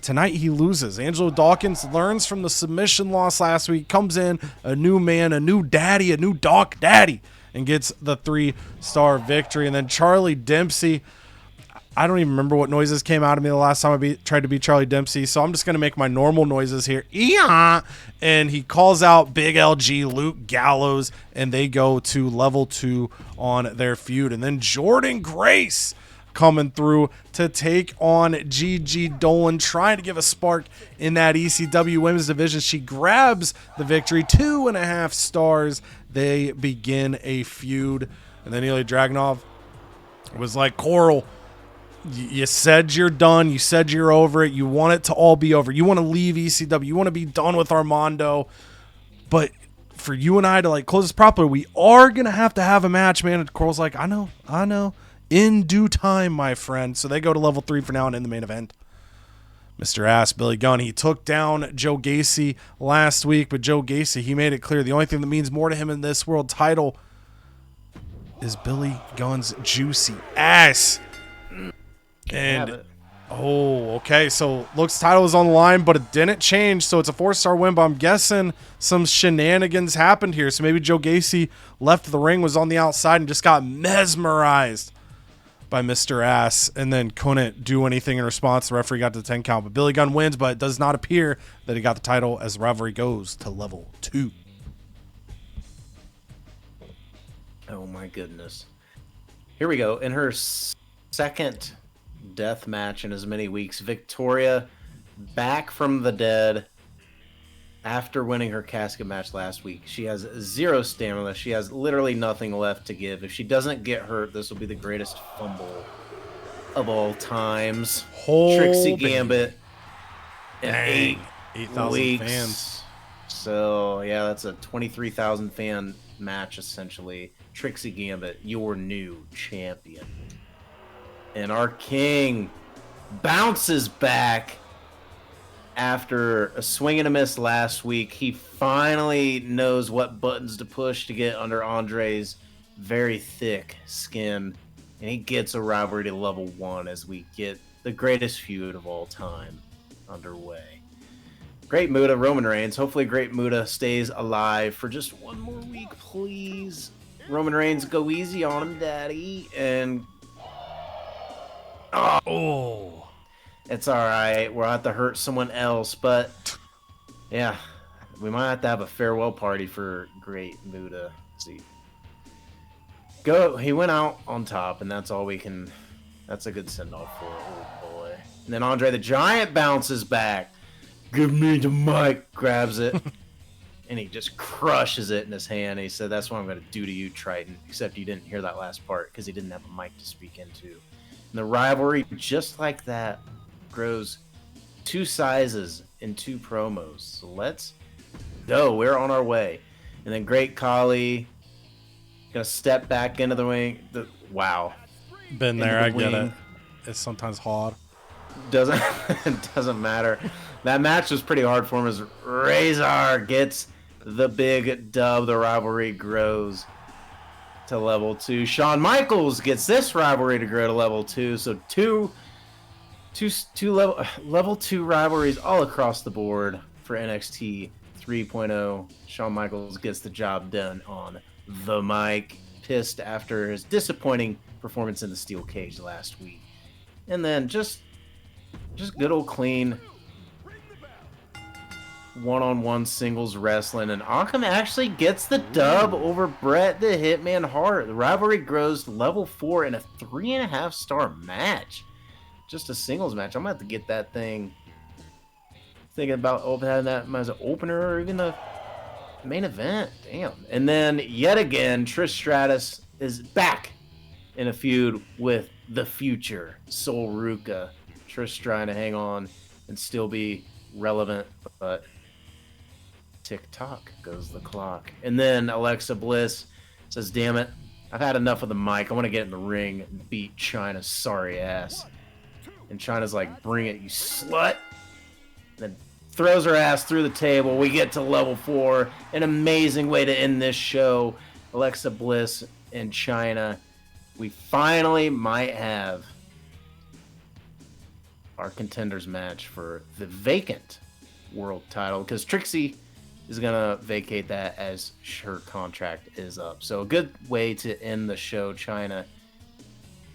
tonight he loses. Angelo Dawkins learns from the submission loss last week, comes in a new man, a new daddy, a new Doc Daddy, and gets the 3-star victory. And then Charlie Dempsey, I don't even remember what noises came out of me the last time I tried to beat Charlie Dempsey, so I'm just going to make my normal noises here. And he calls out Big LG, Luke Gallows, and they go to level 2 on their feud. And then Jordan Grace coming through to take on Gigi Dolan, trying to give a spark in that ECW women's division. She grabs the victory, 2.5 stars. They begin a feud. And then Ilya Dragunov was like, Coral, You said you're done. You said you're over it. You want it to all be over. You want to leave ECW. You want to be done with Armando. But for you and I to like close this properly, we are going to have a match, man. And Coral's like, I know. In due time, my friend. So they go to level 3 for now and in the main event. Mr. Ass, Billy Gunn, he took down Joe Gacy last week, but Joe Gacy, he made it clear the only thing that means more to him in this world title is Billy Gunn's juicy ass. And okay, so looks title is on the line, but it didn't change, so it's a 4-star win, but I'm guessing some shenanigans happened here. So maybe Joe Gacy left the ring, was on the outside, and just got mesmerized by Mr. Ass, and then couldn't do anything in response. The referee got to the 10 count, but Billy Gunn wins, but it does not appear that he got the title as the rivalry goes to level 2. Oh my goodness. Here we go. In her second death match in as many weeks, Victoria back from the dead after winning her casket match last week. She has 0 stamina. She has literally nothing left to give. If she doesn't get hurt, this will be the greatest fumble of all times. Trixie Gambit in 8 weeks. Fans. So, yeah, that's a 23,000 fan match, essentially. Trixie Gambit, your new champion. And our king bounces back after a swing and a miss last week. He finally knows what buttons to push to get under Andre's very thick skin. And he gets a rivalry to level 1 as we get the greatest feud of all time underway. Great Muta, Roman Reigns. Hopefully Great Muta stays alive for just one more week, please. Roman Reigns, go easy on him, daddy. And oh, it's all right. We'll have to hurt someone else, but yeah, we might have to have a farewell party for Great Muta. Let's see, he went out on top, and that's all we can. That's a good send off for old boy. And then Andre the Giant bounces back. Give me the mic. Grabs it. And he just crushes it in his hand. He said, that's what I'm going to do to you, Triton. Except you didn't hear that last part because he didn't have a mic to speak into. And the rivalry, just like that, grows 2 sizes in 2 promos. So let's go. We're on our way. And then Great Khali going to step back into the ring. Wow. Been there, I get it. It's sometimes hard. Doesn't matter. That match was pretty hard for him as Razor gets the big dub. The rivalry grows to level 2. Shawn Michaels gets this rivalry to grow to level 2. So two level 2 rivalries all across the board for NXT 3.0. Shawn Michaels gets the job done on the mic, pissed after his disappointing performance in the steel cage last week. And then just good old clean one-on-one singles wrestling, and Occam actually gets the dub over Bret the Hitman Hart. The rivalry grows to level 4 in a 3.5-star match. Just a singles match. I'm gonna have to get that thing. Thinking about having that as an opener or even a main event. Damn. And then yet again, Trish Stratus is back in a feud with the future Sol Ruca. Trish trying to hang on and still be relevant, but tick-tock goes the clock. And then Alexa Bliss says, damn it, I've had enough of the mic. I want to get in the ring and beat Chyna's sorry ass. And Chyna's like, bring it, you slut. Then throws her ass through the table. We get to level 4. An amazing way to end this show. Alexa Bliss and Chyna. We finally might have our contenders match for the vacant world title, because Trixie is going to vacate that as her contract is up. So a good way to end the show. Chyna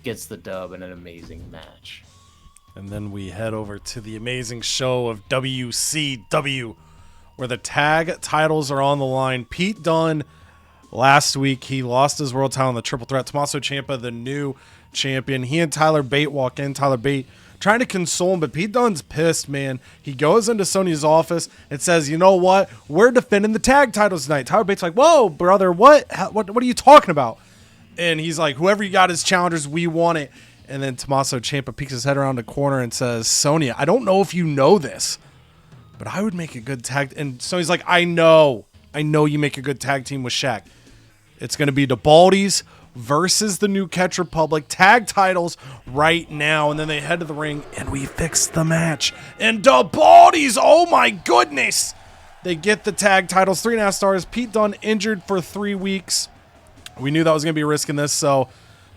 gets the dub in an amazing match. And then we head over to the amazing show of WCW, where the tag titles are on the line. Pete Dunne, last week, he lost his world title in the triple threat. Tommaso Ciampa, the new champion. He and Tyler Bate walk in. Tyler Bate trying to console him, but Pete Dunne's pissed, man. He goes into Sonya's office and says, you know what? We're defending the tag titles tonight. Tyler Bate's like, whoa, brother, what are you talking about? And he's like, whoever you got as challengers, we want it. And then Tommaso Ciampa peeks his head around the corner and says, Sonya, I don't know if you know this, but I would make a good tag. And Sonya's like, I know you make a good tag team with Shaq. It's going to be the Baldies versus the New Catch Republic tag titles right now. And then they head to the ring and we fix the match. And the Baldies, oh my goodness. They get the tag titles, 3.5 stars. Pete Dunne injured for 3 weeks. We knew that was going to be risking this. So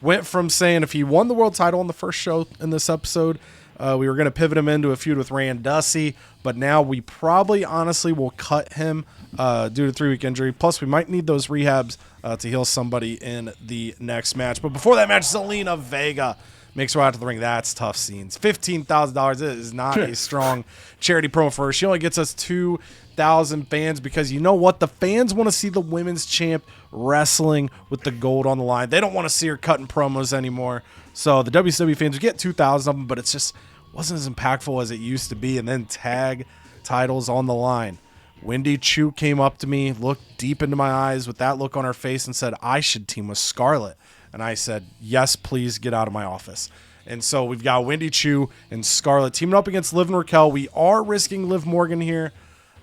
went from saying if he won the world title in the first show in this episode, we were going to pivot him into a feud with Randussi. But now we probably honestly will cut him due to 3-week injury. Plus, we might need those rehabs to heal somebody in the next match. But before that match, Zelina Vega makes her way out to the ring. That's tough scenes. $15,000 is not a strong charity promo for her. She only gets us 2,000 fans because you know what? The fans want to see the women's champ wrestling with the gold on the line. They don't want to see her cutting promos anymore. So the WCW fans, we get 2,000 of them, but it's just wasn't as impactful as it used to be. And then tag titles on the line. Wendy Chu came up to me, looked deep into my eyes with that look on her face and said, I should team with Scarlett. And I said, yes, please get out of my office. And so we've got Wendy Chu and Scarlett teaming up against Liv and Raquel. We are risking Liv Morgan here.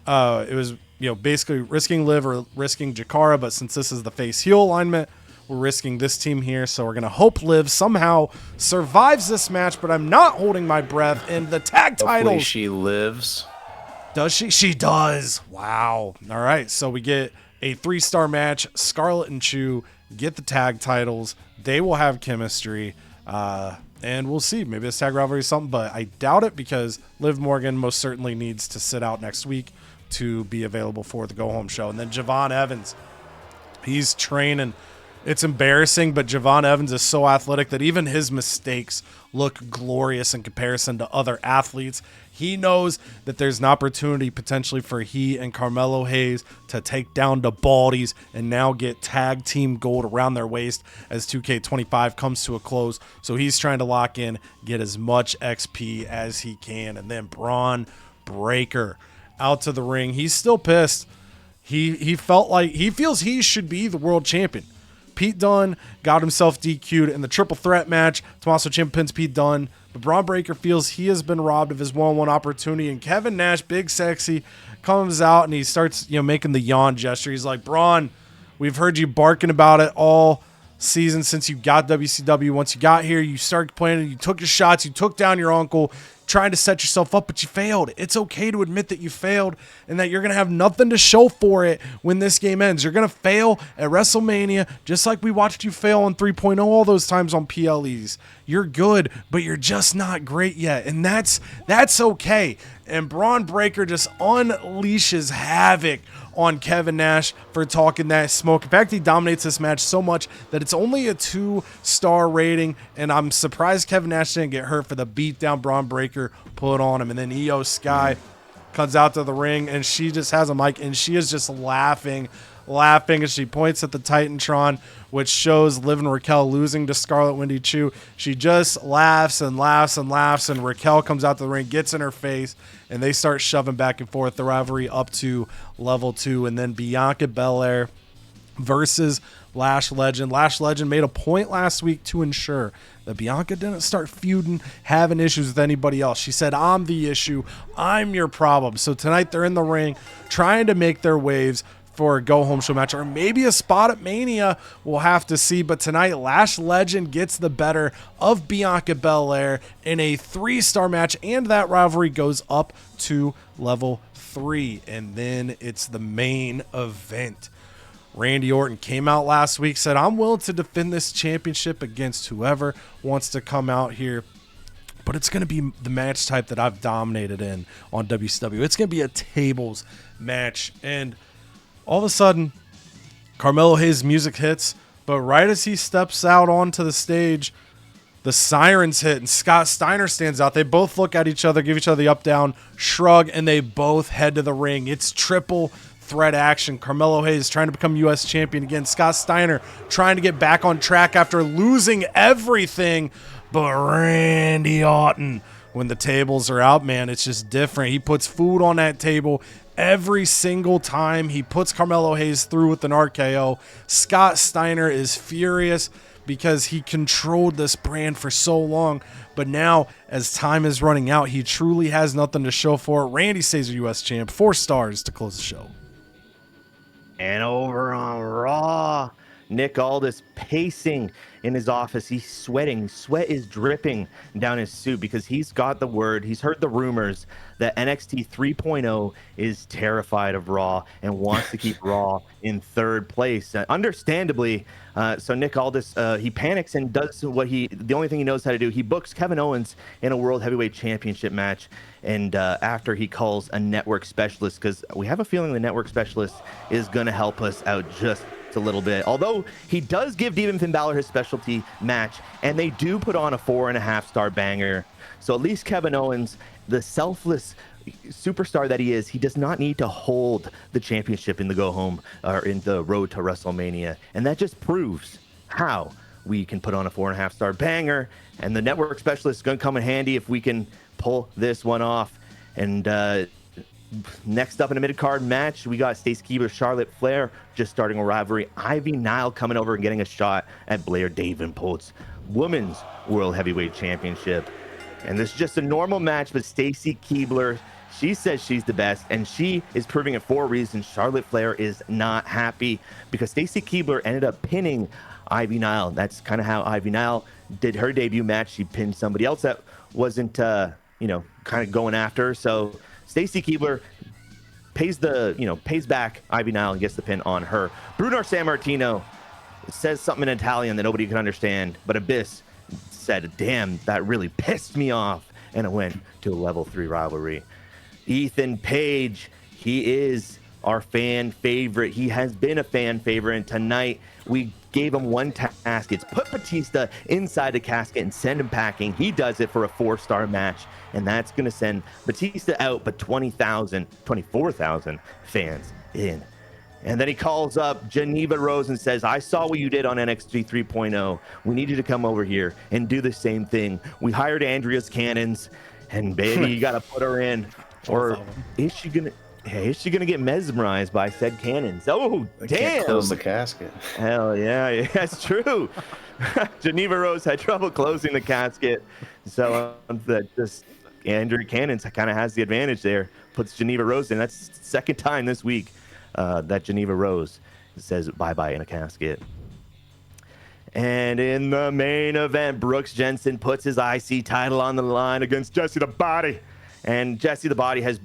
It was, basically risking Liv or risking Jakara, but since this is the face heel alignment, we're risking this team here. So we're going to hope Liv somehow survives this match, but I'm not holding my breath. And the tag titles. Hopefully she lives. Does she? She does. Wow. All right. So we get a 3-star match. Scarlett and Chu get the tag titles. They will have chemistry. And we'll see. Maybe this tag rivalry is something, but I doubt it because Liv Morgan most certainly needs to sit out next week to be available for the go-home show. And then Javon Evans, he's training. It's embarrassing, but Javon Evans is so athletic that even his mistakes look glorious in comparison to other athletes. He knows that there's an opportunity potentially for he and Carmelo Hayes to take down the Baldies and now get tag team gold around their waist as 2K25 comes to a close. So he's trying to lock in, get as much XP as he can. And then Braun Breaker out to the ring. He's still pissed. He felt like he feels he should be the world champion. Pete Dunne got himself DQ'd in the triple threat match. Tommaso Ciampa pins Pete Dunne. But Braun Breaker feels he has been robbed of his one-on-one opportunity. And Kevin Nash, big sexy, comes out and he starts making the yawn gesture. He's like, Braun, we've heard you barking about it all season since you got WCW. Once you got here, you started playing, you took your shots, you took down your uncle, trying to set yourself up, but you failed. It's okay to admit that you failed and that you're going to have nothing to show for it when this game ends. You're going to fail at WrestleMania, just like we watched you fail on 3.0 all those times on PLEs. You're good, but you're just not great yet, and that's okay. And Braun Breaker just unleashes havoc on Kevin Nash for talking that smoke. In fact, he dominates this match so much that it's only a 2-star rating, and I'm surprised Kevin Nash didn't get hurt for the beatdown Braun Breaker put on him. And then Io Sky comes out to the ring, and she just has a mic, and she is just laughing as she points at the Titantron, which shows Liv and Raquel losing to Scarlett Wendy Chu. She just laughs and laughs and laughs, and Raquel comes out to the ring, gets in her face, and they start shoving back and forth. The rivalry up to level 2, and then Bianca Belair versus Lash Legend. Lash Legend made a point last week to ensure that Bianca didn't start feuding, having issues with anybody else. She said, I'm the issue. I'm your problem. So tonight they're in the ring trying to make their waves for a go-home show match, or maybe a spot at Mania. We'll have to see. But tonight, Lash Legend gets the better of Bianca Belair in a 3-star match, and that rivalry goes up to level 3. And then it's the main event. Randy Orton came out last week, said, I'm willing to defend this championship against whoever wants to come out here. But it's going to be the match type that I've dominated in on WCW. It's going to be a tables match. And all of a sudden, Carmelo Hayes' music hits, but right as he steps out onto the stage, the sirens hit, and Scott Steiner stands out. They both look at each other, give each other the up-down shrug, and they both head to the ring. It's triple threat action. Carmelo Hayes trying to become U.S. champion again. Scott Steiner trying to get back on track after losing everything. But Randy Orton, when the tables are out, man, it's just different. He puts food on that table every single time. He puts Carmelo Hayes through with an RKO. Scott Steiner is furious. because he controlled this brand for so long. But now, as time is running out, he truly has nothing to show for it. Randy stays your U.S. champ. 4 stars to close the show. And over on Raw, Nick Aldis pacing in his office. He's sweating. Sweat is dripping down his suit because he's got the word. He's heard the rumors that NXT 3.0 is terrified of Raw and wants to keep Raw in 3rd place. Understandably, so Nick Aldis, he panics and does the only thing he knows how to do. He books Kevin Owens in a World Heavyweight Championship match. And after he calls a network specialist, because we have a feeling the network specialist is going to help us out just a little bit. Although he does give Demon Finn Balor his specialty match, and they do put on a 4.5-star banger. So at least Kevin Owens, the selfless superstar that he is, he does not need to hold the championship in the go home or in the road to WrestleMania. And that just proves how we can put on a 4.5-star banger. And the network specialist is going to come in handy if we can pull this one off. And next up in a mid-card match, we got Stacy Keibler, Charlotte Flair just starting a rivalry. Ivy Nile coming over and getting a shot at Blair Davenport's Women's World Heavyweight Championship. And this is just a normal match, but Stacy Keibler, she says she's the best, and she is proving it for a reason. Charlotte Flair is not happy because Stacy Keibler ended up pinning Ivy Nile. That's kind of how Ivy Nile did her debut match. She pinned somebody else that wasn't, kind of going after her. So Stacy Keibler pays back Ivy Nile and gets the pin on her. Bruno Sammartino says something in Italian that nobody can understand, but Abyss said, "Damn, that really pissed me off," and it went to a level 3 rivalry. Ethan Page, he is our fan favorite. He has been a fan favorite, and tonight we gave him one task. It's put Batista inside the casket and send him packing. He does it for a 4-star match, and that's going to send Batista out, but 24,000 fans in. And then he calls up Geneva Rose and says, "I saw what you did on NXT 3.0. We need you to come over here and do the same thing. We hired Andrea's Cannons, and baby, you got to put her in. Or is she going to get mesmerized by said cannons?" Oh, They damn. can't close the casket. Hell yeah, that's true. Geneva Rose had trouble closing the casket. So just Andrew Cannons kind of has the advantage there. Puts Geneva Rose in. That's the 2nd time this week that Geneva Rose says bye-bye in a casket. And in the main event, Brooks Jensen puts his IC title on the line against Jesse the Body. And Jesse the Body he's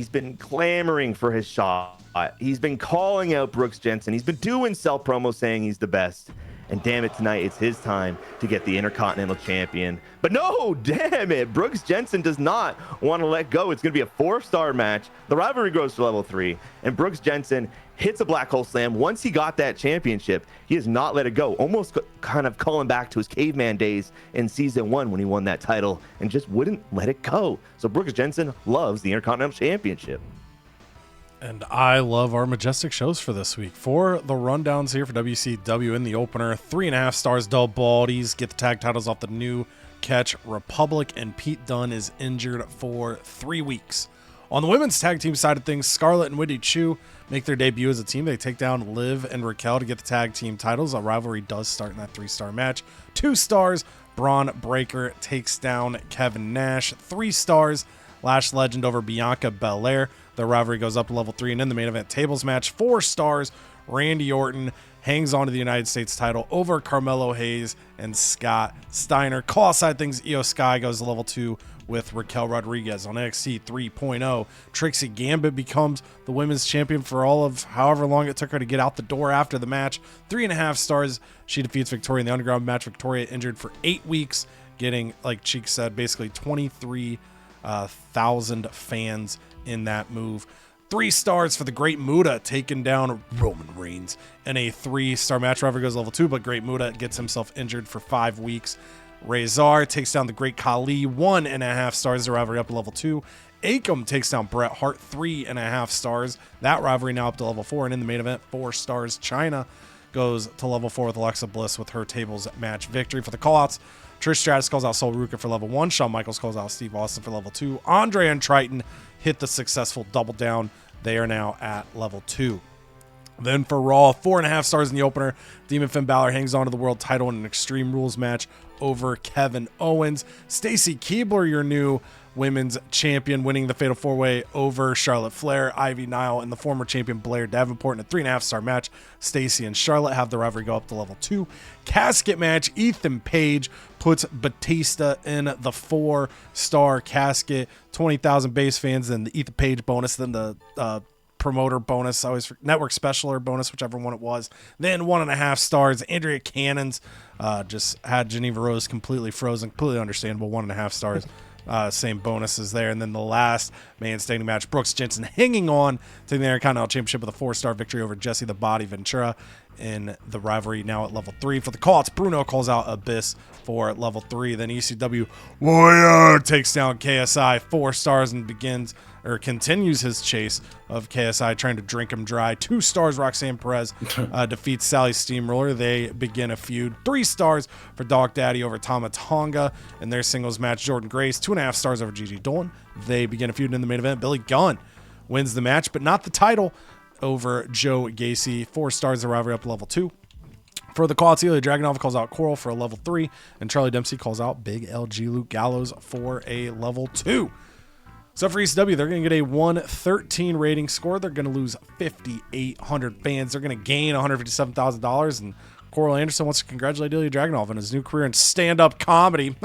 been clamoring for his shot. He's been calling out Brooks Jensen. He's been doing self-promo saying he's the best. And damn it, tonight it's his time to get the Intercontinental Champion. But no, damn it, Brooks Jensen does not want to let go. It's going to be a 4-star match. The rivalry goes to level 3, and Brooks Jensen hits a black hole slam. Once he got that championship, he has not let it go. Almost kind of calling back to his caveman days in season 1 when he won that title and just wouldn't let it go. So Brooks Jensen loves the Intercontinental Championship. And I love our majestic shows for this week. For the rundowns here for WCW in the opener, 3.5 stars, Del Baldies get the tag titles off the New Catch Republic, and Pete Dunne is injured for 3 weeks. On the women's tag team side of things, Scarlett and Wendy Chu make their debut as a team. They take down Liv and Raquel to get the tag team titles. A rivalry does start in that 3-star match. 2 stars, Braun Breaker takes down Kevin Nash. 3 stars, Lash Legend over Bianca Belair. The rivalry goes up to level 3, and in the main event tables match, 4 stars, Randy Orton hangs on to the United States title over Carmelo Hayes and Scott Steiner. Call side things, Io Sky goes to level 2 with Raquel Rodriguez. On NXT 3.0, Trixie Gambit becomes the women's champion for all of however long it took her to get out the door after the match. 3.5 stars, she defeats Victoria in the Underground match. Victoria injured for 8 weeks, getting, like Cheek said, basically 23,000 fans in that move. 3 stars for the Great Muta taking down Roman Reigns in a 3-star match. Rivalry goes level 2, but Great Muta gets himself injured for 5 weeks. Rezar takes down the Great Khali, 1.5 stars. The rivalry up to level 2. Akam takes down Bret Hart, 3.5 stars. That rivalry now up to level 4. And in the main event, 4 stars. China goes to level 4 with Alexa Bliss with her tables match victory. For the callouts, Trish Stratus calls out Sol Ruka for level 1. Shawn Michaels calls out Steve Austin for level 2. Andre and Triton hit the successful double down. They are now at level 2. Then for Raw, 4.5 stars in the opener. Demon Finn Balor hangs on to the world title in an Extreme Rules match over Kevin Owens. Stacy Keibler, your new women's champion, winning the Fatal 4-Way over Charlotte Flair, Ivy Nile, and the former champion Blair Davenport in a 3.5-star match. Stacy and Charlotte have the rivalry go up to level 2. Casket match, Ethan Page puts Batista in the 4-star casket. 20,000 base fans, then the Ethan Page bonus, then the promoter bonus, network special or bonus, whichever one it was. Then 1.5 stars. Andrea Cannons just had Geneva Rose completely frozen. Completely understandable. 1.5 stars. Same bonuses there. And then the last man standing match, Brooks Jensen hanging on to the Intercontinental Championship with a 4-star victory over Jesse the Body Ventura in the rivalry, now at level 3. For the call-outs, Bruno calls out Abyss for level 3. Then ECW Warrior takes down KSI, 4 stars, and continues his chase of KSI, trying to drink him dry. 2 stars, Roxanne Perez defeats Sally Steamroller. They begin a feud. 3 stars for Dog Daddy over Tama Tonga in their singles match. Jordan Grace, 2.5 stars over Gigi Dolan. They begin a feud in the main event. Billy Gunn wins the match, but not the title, over Joe Gacy. 4 stars, the rivalry up to level 2. For the call-outs, Ilya Dragunov calls out Coral for a level 3, and Charlie Dempsey calls out Big LG Luke Gallows for a level 2. So for ECW, they're going to get a 113 rating score. They're going to lose 5,800 fans. They're going to gain $157,000. And Coral Anderson wants to congratulate Ilya Dragunov on his new career in stand-up comedy.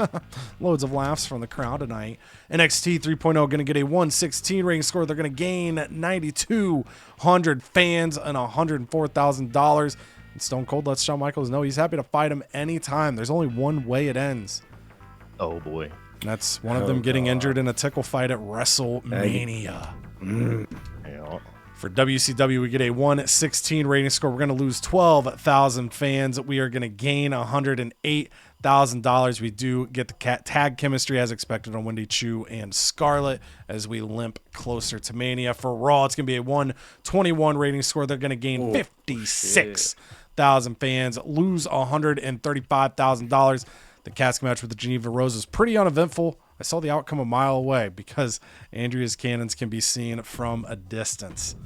Loads of laughs from the crowd tonight. NXT 3.0 going to get a 116 rating score. They're going to gain 9,200 fans and $104,000. And Stone Cold lets Shawn Michaels know he's happy to fight him anytime. There's only one way it ends. Oh, boy. And that's one of them getting injured in a tickle fight at WrestleMania. Yeah. For WCW, we get a 116 rating score. We're going to lose 12,000 fans. We are going to gain $108,000. We do get the tag chemistry as expected on Wendy Chu and Scarlett as we limp closer to Mania. For Raw, it's going to be a 121 rating score. They're going to gain 56,000 fans, lose $135,000. The casket match with the Geneva Rose is pretty uneventful. I saw the outcome a mile away because Andrea's cannons can be seen from a distance.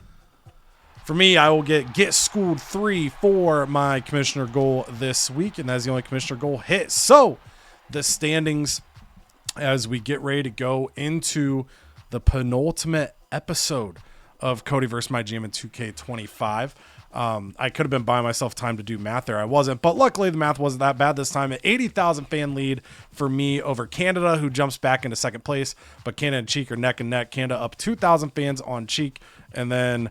For me, I will get schooled 3 for my commissioner goal this week, and that's the only commissioner goal hit. So the standings as we get ready to go into the penultimate episode of CodyVerse MyGM and 2K25. I could have been buying myself time to do math there. I wasn't, but luckily the math wasn't that bad this time. An 80,000 fan lead for me over Canada, who jumps back into second place, but Canada and Cheek are neck and neck. Canada up 2,000 fans on Cheek, and then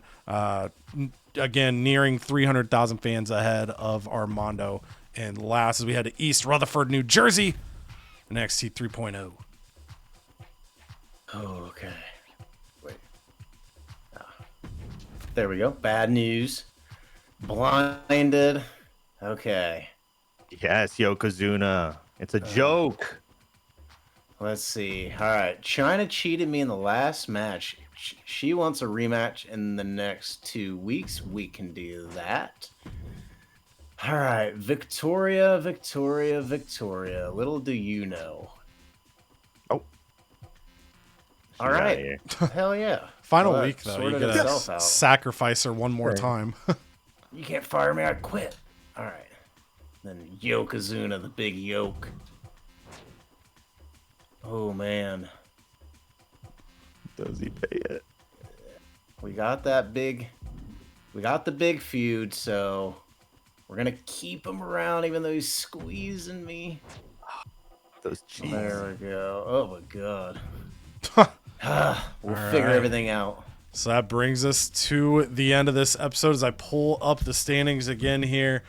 again nearing 300,000 fans ahead of Armando. And last, as we head to East Rutherford, New Jersey, NXT 3.0. Oh, okay. Wait. There we go. Bad news. Blinded. Okay. Yes, Yokozuna. It's a joke. Let's see. All right. China cheated me in the last match. She wants a rematch in the next 2 weeks. We can do that. All right. Victoria. Little do you know. Oh. All right. Hell yeah. Final week, though. You got to sacrifice her one more time. You can't fire me. I quit. All right. Then Yokozuna, the big yoke. Oh, man. Does he pay it? We got that big... We got the big feud, so... We're going to keep him around even though he's squeezing me. Those cheese. There we go. Oh, my God. We'll figure everything out. So that brings us to the end of this episode as I pull up the standings again here.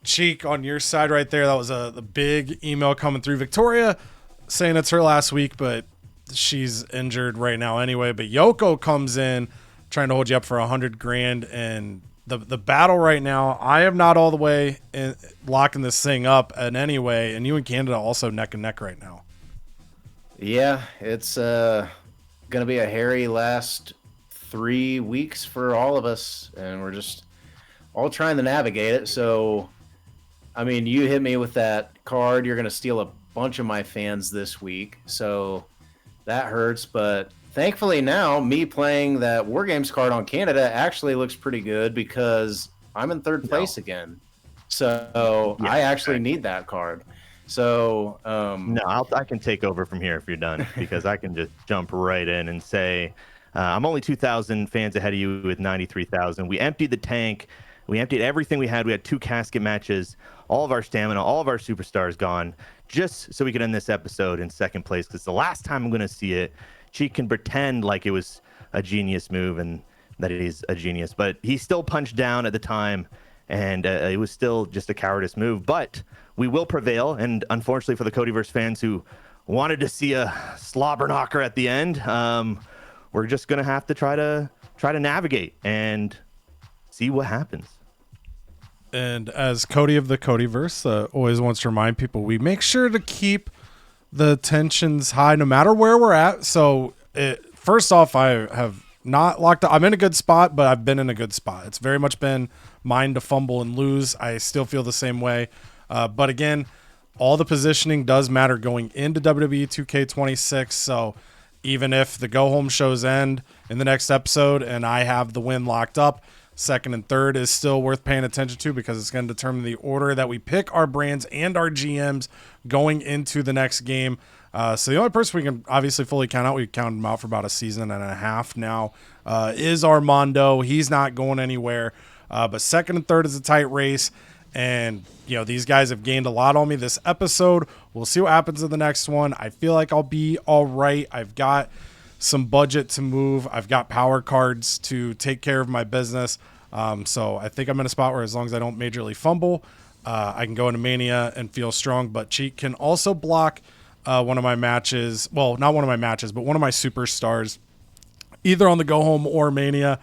Cheek, on your side right there, that was the big email coming through. Victoria saying it's her last week, but she's injured right now anyway. But Yoko comes in trying to hold you up for $100,000. And the battle right now, I am not all the way in locking this thing up in any way. And you and Canada also neck and neck right now. Yeah, it's going to be a hairy last 3 weeks for all of us, and we're just all trying to navigate it. So, I mean, you hit me with that card. You're going to steal a bunch of my fans this week, so that hurts. But thankfully now me playing that War Games card on Canada actually looks pretty good because I'm in third place again. So I actually need that card. So no, I can take over from here if you're done, because I can just jump right in and say I'm only 2,000 fans ahead of you with 93,000. We emptied the tank. We emptied everything we had. We had 2 casket matches, all of our stamina, all of our superstars gone, just so we could end this episode in second place, because the last time I'm going to see it, Cheek can pretend like it was a genius move and that he's a genius, but he still punched down at the time, and it was still just a cowardice move. But we will prevail, and unfortunately for the CodyVerse fans who wanted to see a slobber knocker at the end, we're just gonna have to try to navigate and see what happens. And as Cody of the CodyVerse always wants to remind people, we make sure to keep the tensions high no matter where we're at. So first off, I have not locked up. I'm in a good spot, but I've been in a good spot. It's very much been mine to fumble and lose. I still feel the same way. But again, all the positioning does matter going into WWE 2K26. So even if the go-home shows end in the next episode and I have the win locked up, second and third is still worth paying attention to, because it's going to determine the order that we pick our brands and our GMs going into the next game. So the only person we can obviously fully count out, we counted him out for about a season and a half now, is Armando. He's not going anywhere. But second and third is a tight race. And, you know, these guys have gained a lot on me this episode. We'll see what happens in the next one. I feel like I'll be all right. I've got some budget to move. I've got power cards to take care of my business. So I think I'm in a spot where, as long as I don't majorly fumble, I can go into Mania and feel strong. But Cheek can also block one of my matches. Well, not one of my matches, but one of my superstars, either on the go home or Mania.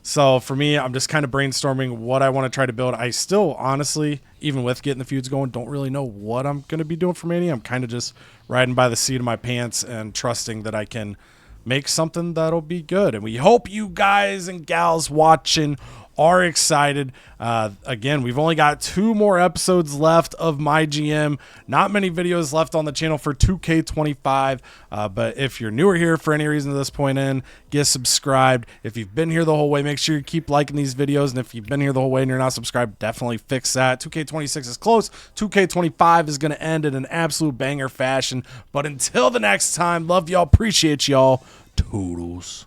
So for me, I'm just kind of brainstorming what I want to try to build. I still, honestly, even with getting the feuds going, don't really know what I'm going to be doing for Mania. I'm kind of just riding by the seat of my pants and trusting that I can make something that'll be good. And we hope you guys and gals watching are excited. Again, we've only got 2 more episodes left of MyGM. Not many videos left on the channel for 2K25. But if you're newer here for any reason at this point in, get subscribed. If you've been here the whole way, make sure you keep liking these videos. And if you've been here the whole way and you're not subscribed, definitely fix that. 2K26 is close. 2K25 is going to end in an absolute banger fashion. But until the next time, love y'all, appreciate y'all. Toodles.